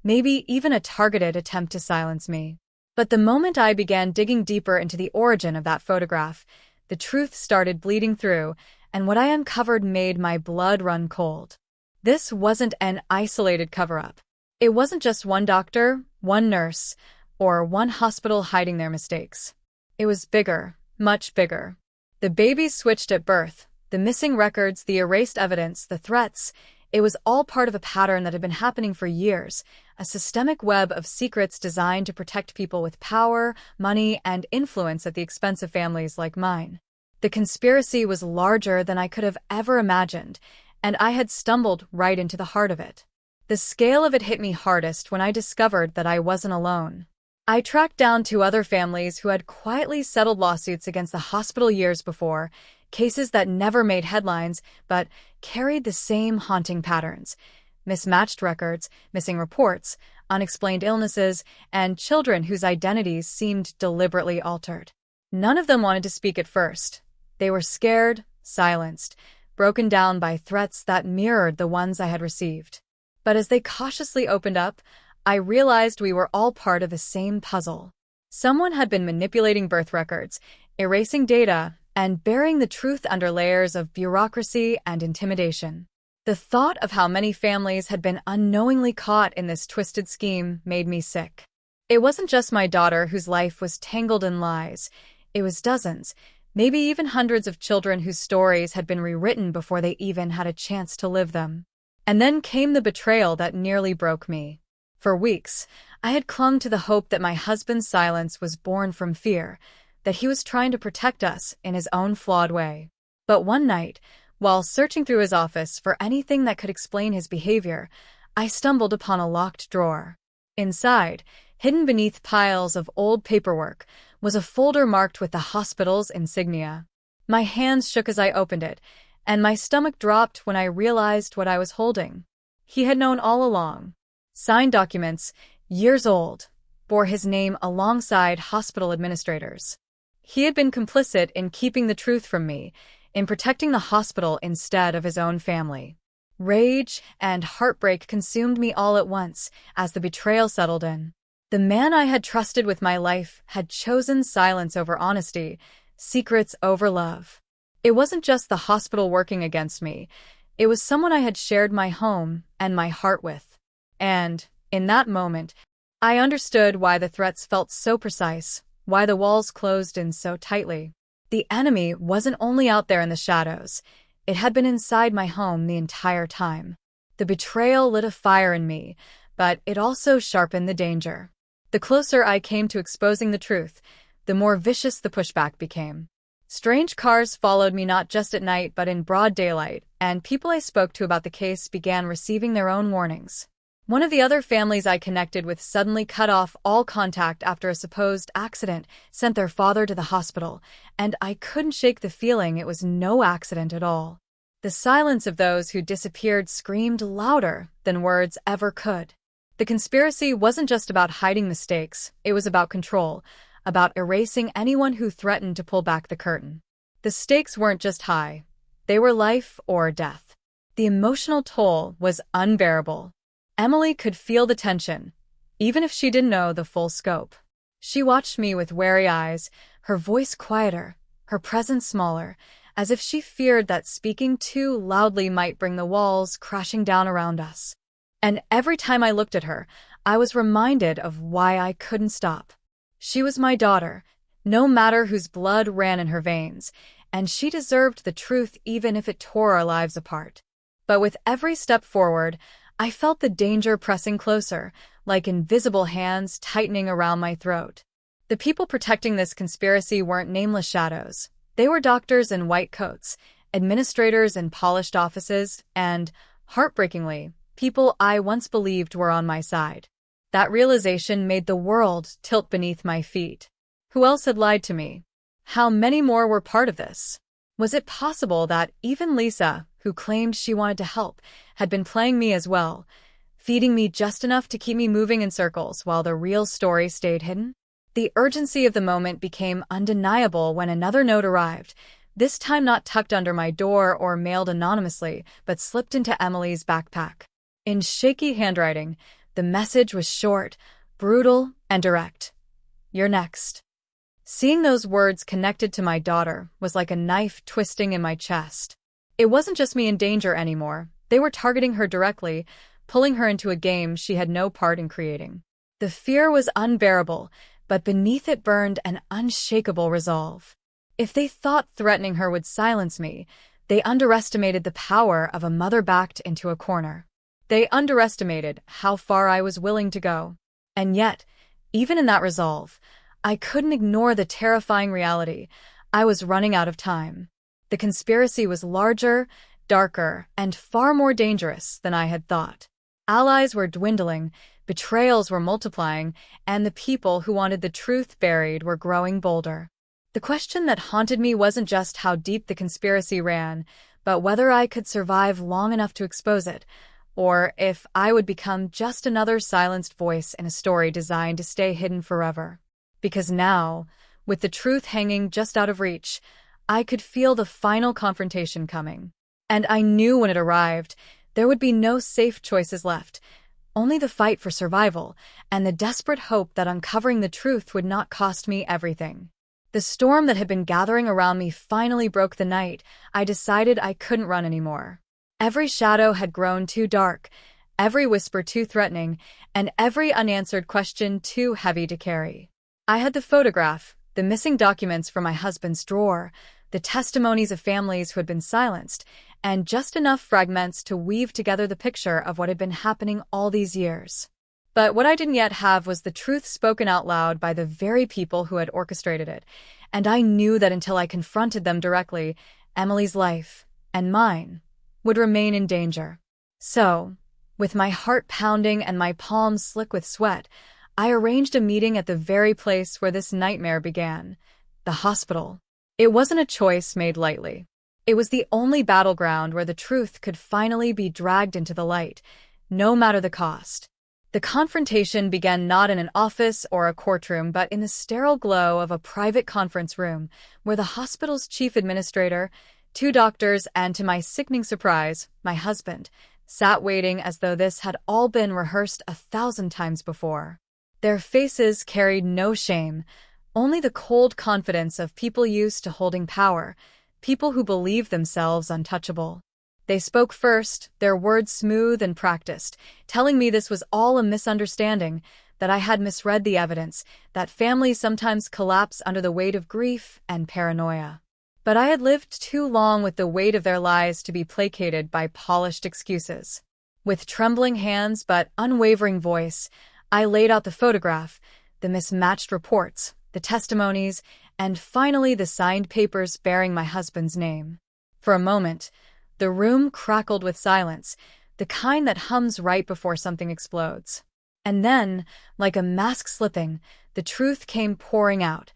maybe even a targeted attempt to silence me. But the moment I began digging deeper into the origin of that photograph, the truth started bleeding through, and what I uncovered made my blood run cold. This wasn't an isolated cover-up. It wasn't just one doctor, one nurse, or one hospital hiding their mistakes. It was bigger, much bigger. The babies switched at birth, the missing records, the erased evidence, the threats. It was all part of a pattern that had been happening for years, a systemic web of secrets designed to protect people with power, money, and influence at the expense of families like mine. The conspiracy was larger than I could have ever imagined, and I had stumbled right into the heart of it. The scale of it hit me hardest when I discovered that I wasn't alone. I tracked down 2 other families who had quietly settled lawsuits against the hospital years before, cases that never made headlines but carried the same haunting patterns: mismatched records, missing reports, unexplained illnesses, and children whose identities seemed deliberately altered. None of them wanted to speak at first. They were scared, silenced, broken down by threats that mirrored the ones I had received. But as they cautiously opened up, I realized we were all part of the same puzzle. Someone had been manipulating birth records, erasing data, and burying the truth under layers of bureaucracy and intimidation. The thought of how many families had been unknowingly caught in this twisted scheme made me sick. It wasn't just my daughter whose life was tangled in lies. It was dozens, maybe even hundreds of children whose stories had been rewritten before they even had a chance to live them. And then came the betrayal that nearly broke me. For weeks, I had clung to the hope that my husband's silence was born from fear, that he was trying to protect us in his own flawed way. But one night, while searching through his office for anything that could explain his behavior, I stumbled upon a locked drawer. Inside, hidden beneath piles of old paperwork, was a folder marked with the hospital's insignia. My hands shook as I opened it, and my stomach dropped when I realized what I was holding. He had known all along. Signed documents, years old, bore his name alongside hospital administrators. He had been complicit in keeping the truth from me, in protecting the hospital instead of his own family. Rage and heartbreak consumed me all at once as the betrayal settled in. The man I had trusted with my life had chosen silence over honesty, secrets over love. It wasn't just the hospital working against me. It was someone I had shared my home and my heart with. And, in that moment, I understood why the threats felt so precise, why the walls closed in so tightly. The enemy wasn't only out there in the shadows. It had been inside my home the entire time. The betrayal lit a fire in me, but it also sharpened the danger. The closer I came to exposing the truth, the more vicious the pushback became. Strange cars followed me not just at night but in broad daylight, and people I spoke to about the case began receiving their own warnings. One of the other families I connected with suddenly cut off all contact after a supposed accident sent their father to the hospital, and I couldn't shake the feeling it was no accident at all. The silence of those who disappeared screamed louder than words ever could. The conspiracy wasn't just about hiding mistakes, it was about control, about erasing anyone who threatened to pull back the curtain. The stakes weren't just high, they were life or death. The emotional toll was unbearable. Emily could feel the tension, even if she didn't know the full scope. She watched me with wary eyes, her voice quieter, her presence smaller, as if she feared that speaking too loudly might bring the walls crashing down around us. And every time I looked at her, I was reminded of why I couldn't stop. She was my daughter, no matter whose blood ran in her veins, and she deserved the truth even if it tore our lives apart. But with every step forward, I felt the danger pressing closer, like invisible hands tightening around my throat. The people protecting this conspiracy weren't nameless shadows. They were doctors in white coats, administrators in polished offices, and, heartbreakingly, people I once believed were on my side. That realization made the world tilt beneath my feet. Who else had lied to me? How many more were part of this? Was it possible that even Lisa, who claimed she wanted to help, had been playing me as well, feeding me just enough to keep me moving in circles while the real story stayed hidden? The urgency of the moment became undeniable when another note arrived, this time not tucked under my door or mailed anonymously, but slipped into Emily's backpack. In shaky handwriting, the message was short, brutal, and direct. "You're next." Seeing those words connected to my daughter was like a knife twisting in my chest. It wasn't just me in danger anymore. They were targeting her directly, pulling her into a game she had no part in creating. The fear was unbearable, but beneath it burned an unshakable resolve. If they thought threatening her would silence me, they underestimated the power of a mother backed into a corner. They underestimated how far I was willing to go. And yet, even in that resolve, I couldn't ignore the terrifying reality. I was running out of time. The conspiracy was larger, darker, and far more dangerous than I had thought. Allies were dwindling, betrayals were multiplying, and the people who wanted the truth buried were growing bolder. The question that haunted me wasn't just how deep the conspiracy ran, but whether I could survive long enough to expose it, or if I would become just another silenced voice in a story designed to stay hidden forever. Because now, with the truth hanging just out of reach, I could feel the final confrontation coming. And I knew when it arrived, there would be no safe choices left, only the fight for survival and the desperate hope that uncovering the truth would not cost me everything. The storm that had been gathering around me finally broke the night I decided I couldn't run anymore. Every shadow had grown too dark, every whisper too threatening, and every unanswered question too heavy to carry. I had the photograph, the missing documents from my husband's drawer, the testimonies of families who had been silenced, and just enough fragments to weave together the picture of what had been happening all these years. But what I didn't yet have was the truth spoken out loud by the very people who had orchestrated it, and I knew that until I confronted them directly, Emily's life, and mine, would remain in danger. So, with my heart pounding and my palms slick with sweat, I arranged a meeting at the very place where this nightmare began, the hospital. It wasn't a choice made lightly. It was the only battleground where the truth could finally be dragged into the light, no matter the cost. The confrontation began not in an office or a courtroom, but in the sterile glow of a private conference room, where the hospital's chief administrator, 2 doctors, and to my sickening surprise, my husband, sat waiting as though this had all been rehearsed 1,000 times before. Their faces carried no shame, only the cold confidence of people used to holding power, people who believed themselves untouchable. They spoke first, their words smooth and practiced, telling me this was all a misunderstanding, that I had misread the evidence, that families sometimes collapse under the weight of grief and paranoia. But I had lived too long with the weight of their lies to be placated by polished excuses. With trembling hands but unwavering voice, I laid out the photograph, the mismatched reports, the testimonies, and finally the signed papers bearing my husband's name. For a moment, the room crackled with silence, the kind that hums right before something explodes. And then, like a mask slipping, the truth came pouring out,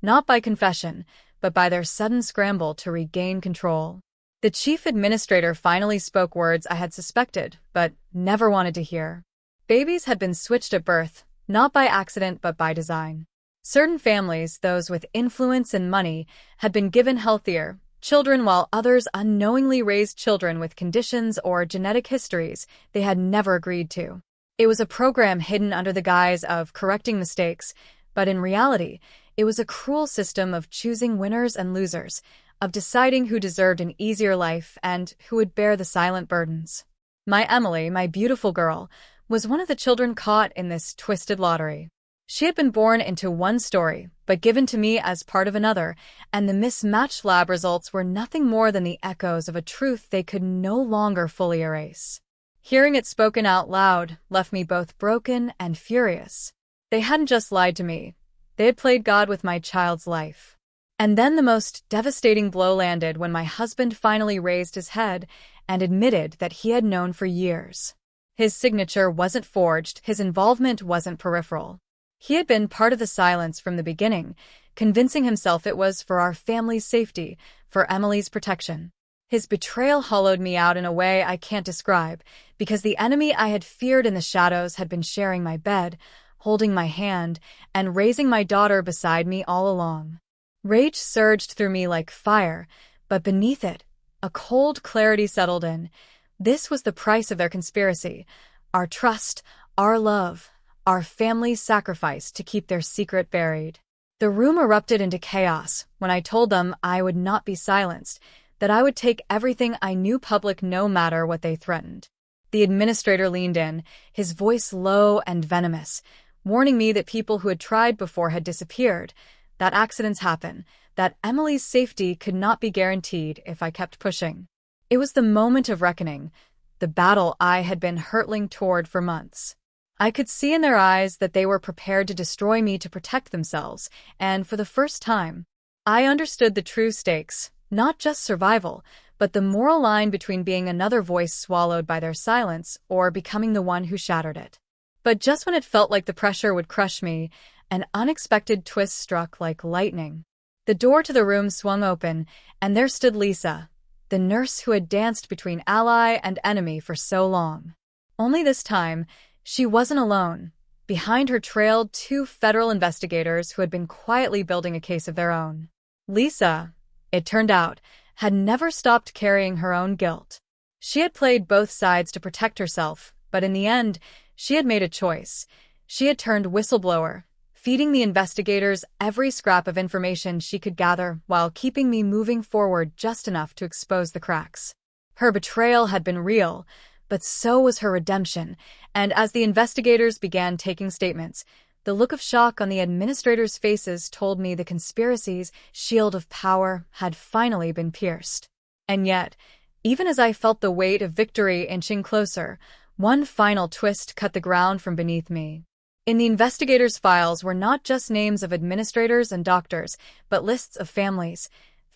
not by confession, but by their sudden scramble to regain control. The chief administrator finally spoke words I had suspected, but never wanted to hear. Babies had been switched at birth, not by accident but by design. Certain families, those with influence and money, had been given healthier children, while others unknowingly raised children with conditions or genetic histories they had never agreed to. It was a program hidden under the guise of correcting mistakes, but in reality, it was a cruel system of choosing winners and losers, of deciding who deserved an easier life and who would bear the silent burdens. My Emily, my beautiful girl, was one of the children caught in this twisted lottery. She had been born into one story, but given to me as part of another, and the mismatched lab results were nothing more than the echoes of a truth they could no longer fully erase. Hearing it spoken out loud left me both broken and furious. They hadn't just lied to me. They had played God with my child's life. And then the most devastating blow landed when my husband finally raised his head and admitted that he had known for years. His signature wasn't forged, his involvement wasn't peripheral. He had been part of the silence from the beginning, convincing himself it was for our family's safety, for Emily's protection. His betrayal hollowed me out in a way I can't describe, because the enemy I had feared in the shadows had been sharing my bed, holding my hand, and raising my daughter beside me all along. Rage surged through me like fire, but beneath it, a cold clarity settled in. This was the price of their conspiracy, our trust, our love, our family's sacrifice to keep their secret buried. The room erupted into chaos when I told them I would not be silenced, that I would take everything I knew public no matter what they threatened. The administrator leaned in, his voice low and venomous, warning me that people who had tried before had disappeared, that accidents happen, that Emily's safety could not be guaranteed if I kept pushing. It was the moment of reckoning, the battle I had been hurtling toward for months. I could see in their eyes that they were prepared to destroy me to protect themselves, and for the first time, I understood the true stakes, not just survival, but the moral line between being another voice swallowed by their silence or becoming the one who shattered it. But just when it felt like the pressure would crush me, an unexpected twist struck like lightning. The door to the room swung open, and there stood Lisa, the nurse who had danced between ally and enemy for so long. Only this time, she wasn't alone. Behind her trailed 2 federal investigators who had been quietly building a case of their own. Lisa, it turned out, had never stopped carrying her own guilt. She had played both sides to protect herself, but in the end, she had made a choice. She had turned whistleblower, feeding the investigators every scrap of information she could gather while keeping me moving forward just enough to expose the cracks. Her betrayal had been real, but so was her redemption, and as the investigators began taking statements, The look of shock on the administrators' faces told me the conspiracy's shield of power had finally been pierced. And yet, even as I felt the weight of victory inching closer, one final twist cut the ground from beneath me. In the investigators' files were not just names of administrators and doctors, but lists of families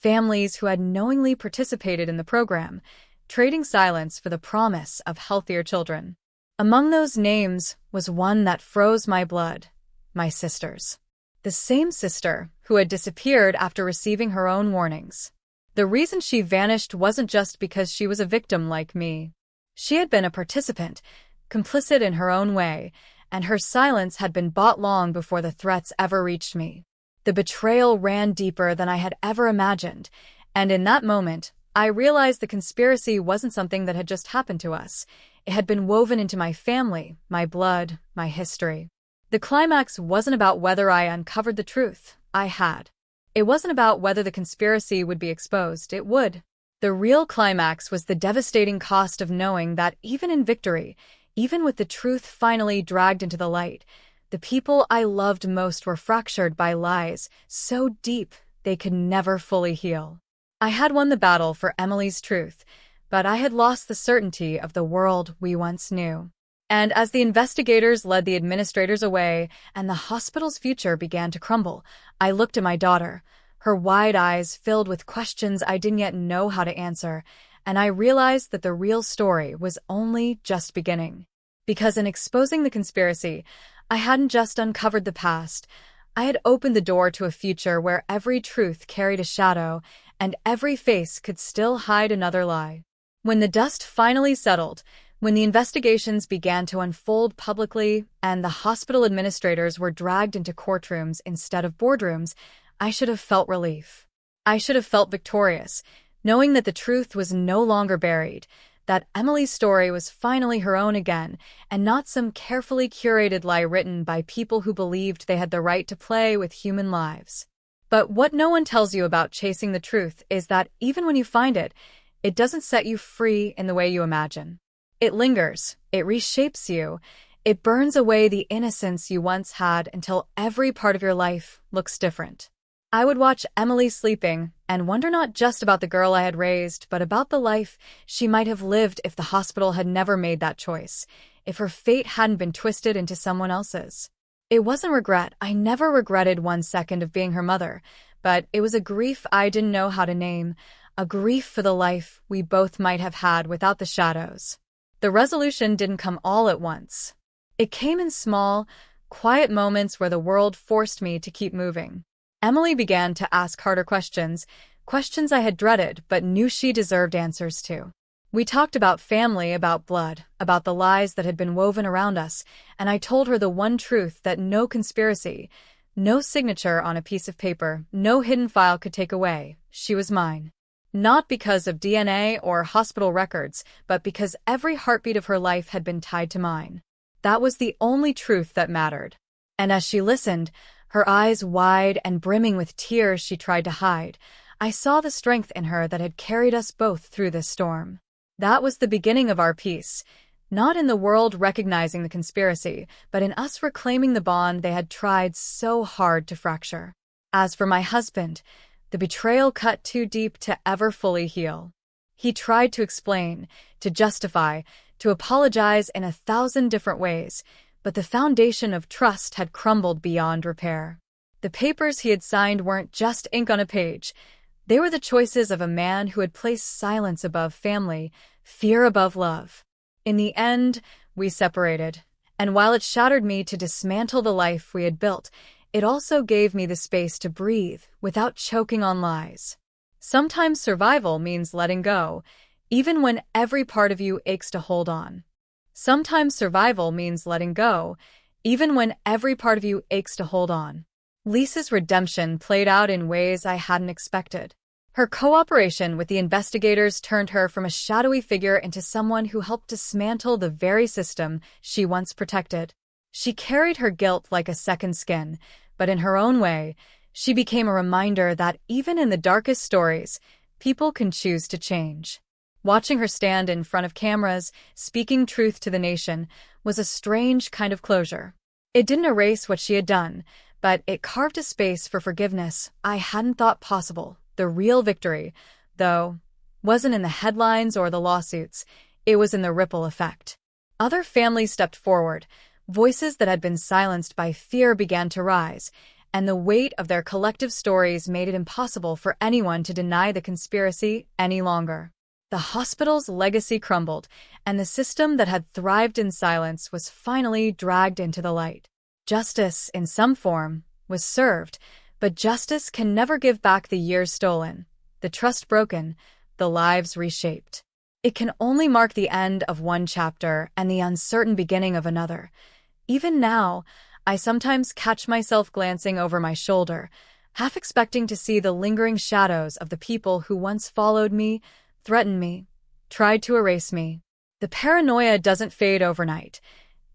who had knowingly participated in the program, trading silence for the promise of healthier children. Among those names was one that froze my blood: my sister's. The same sister who had disappeared after receiving her own warnings. The reason she vanished wasn't just because she was a victim like me. She had been a participant, complicit in her own way, and her silence had been bought long before the threats ever reached me. The betrayal ran deeper than I had ever imagined, and in that moment, I realized the conspiracy wasn't something that had just happened to us. It had been woven into my family, my blood, my history. The climax wasn't about whether I uncovered the truth. I had. It wasn't about whether the conspiracy would be exposed. It would. The real climax was the devastating cost of knowing that even in victory, even with the truth finally dragged into the light, the people I loved most were fractured by lies so deep they could never fully heal. I had won the battle for Emily's truth, but I had lost the certainty of the world we once knew. And as the investigators led the administrators away and the hospital's future began to crumble, I looked at my daughter, her wide eyes filled with questions I didn't yet know how to answer, and I realized that the real story was only just beginning. Because in exposing the conspiracy, I hadn't just uncovered the past, I had opened the door to a future where every truth carried a shadow and every face could still hide another lie. When the dust finally settled, when the investigations began to unfold publicly and the hospital administrators were dragged into courtrooms instead of boardrooms, I should have felt relief. I should have felt victorious, knowing that the truth was no longer buried, that Emily's story was finally her own again, and not some carefully curated lie written by people who believed they had the right to play with human lives. But what no one tells you about chasing the truth is that even when you find it, it doesn't set you free in the way you imagine. It lingers, it reshapes you, it burns away the innocence you once had until every part of your life looks different. I would watch Emily sleeping and wonder not just about the girl I had raised, but about the life she might have lived if the hospital had never made that choice, if her fate hadn't been twisted into someone else's. It wasn't regret. I never regretted 1 second of being her mother, but it was a grief I didn't know how to name, a grief for the life we both might have had without the shadows. The resolution didn't come all at once. It came in small, quiet moments where the world forced me to keep moving. Emily began to ask harder questions, questions I had dreaded but knew she deserved answers to. We talked about family, about blood, about the lies that had been woven around us, and I told her the one truth that no conspiracy, no signature on a piece of paper, no hidden file could take away. She was mine. Not because of DNA or hospital records, but because every heartbeat of her life had been tied to mine. That was the only truth that mattered. And as she listened, her eyes wide and brimming with tears she tried to hide, I saw the strength in her that had carried us both through this storm. That was the beginning of our peace, not in the world recognizing the conspiracy, but in us reclaiming the bond they had tried so hard to fracture. As for my husband, the betrayal cut too deep to ever fully heal. He tried to explain, to justify, to apologize in 1,000 different ways, but the foundation of trust had crumbled beyond repair. The papers he had signed weren't just ink on a page. They were the choices of a man who had placed silence above family, fear above love. In the end, we separated, and while it shattered me to dismantle the life we had built, it also gave me the space to breathe without choking on lies. Sometimes survival means letting go, even when every part of you aches to hold on. Sometimes survival means letting go, even when every part of you aches to hold on. Lisa's redemption played out in ways I hadn't expected. Her cooperation with the investigators turned her from a shadowy figure into someone who helped dismantle the very system she once protected. She carried her guilt like a second skin, but in her own way, she became a reminder that even in the darkest stories, people can choose to change. Watching her stand in front of cameras, speaking truth to the nation, was a strange kind of closure. It didn't erase what she had done, but it carved a space for forgiveness I hadn't thought possible. The real victory, though, wasn't in the headlines or the lawsuits. It was in the ripple effect. Other families stepped forward. Voices that had been silenced by fear began to rise, and the weight of their collective stories made it impossible for anyone to deny the conspiracy any longer. The hospital's legacy crumbled, and the system that had thrived in silence was finally dragged into the light. Justice, in some form, was served, but justice can never give back the years stolen, the trust broken, the lives reshaped. It can only mark the end of one chapter and the uncertain beginning of another. Even now, I sometimes catch myself glancing over my shoulder, half expecting to see the lingering shadows of the people who once followed me, threatened me, tried to erase me. The paranoia doesn't fade overnight.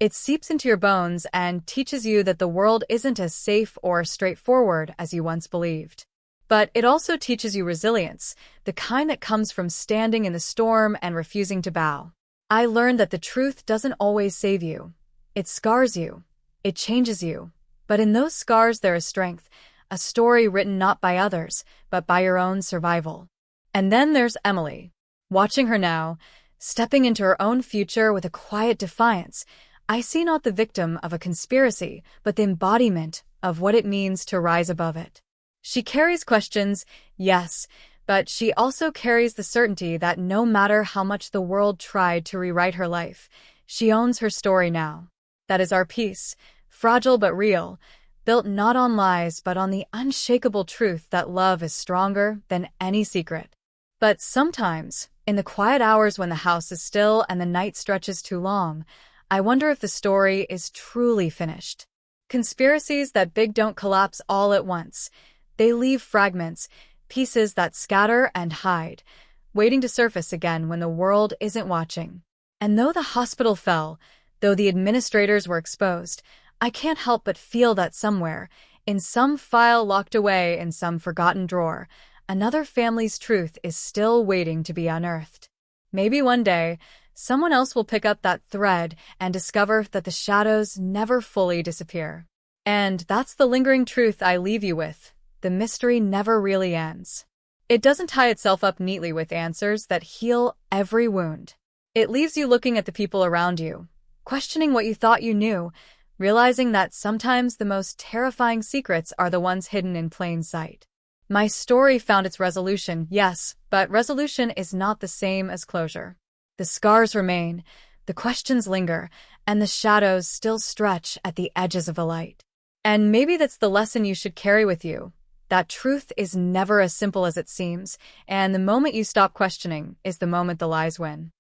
It seeps into your bones and teaches you that the world isn't as safe or straightforward as you once believed. But it also teaches you resilience, the kind that comes from standing in the storm and refusing to bow. I learned that the truth doesn't always save you. It scars you. It changes you. But in those scars there is strength, a story written not by others, but by your own survival. And then there's Emily. Watching her now, stepping into her own future with a quiet defiance, I see not the victim of a conspiracy, but the embodiment of what it means to rise above it. She carries questions, yes, but she also carries the certainty that no matter how much the world tried to rewrite her life, she owns her story now. That is our peace, fragile but real, built not on lies but on the unshakable truth that love is stronger than any secret. But sometimes, in the quiet hours when the house is still and the night stretches too long, I wonder if the story is truly finished. Conspiracies that big don't collapse all at once. They leave fragments, pieces that scatter and hide, waiting to surface again when the world isn't watching. And though the hospital fell, though the administrators were exposed, I can't help but feel that somewhere, in some file locked away in some forgotten drawer, another family's truth is still waiting to be unearthed. Maybe one day, someone else will pick up that thread and discover that the shadows never fully disappear. And that's the lingering truth I leave you with. The mystery never really ends. It doesn't tie itself up neatly with answers that heal every wound. It leaves you looking at the people around you, questioning what you thought you knew, realizing that sometimes the most terrifying secrets are the ones hidden in plain sight. My story found its resolution, yes, but resolution is not the same as closure. The scars remain, the questions linger, and the shadows still stretch at the edges of the light. And maybe that's the lesson you should carry with you. That truth is never as simple as it seems, and the moment you stop questioning is the moment the lies win.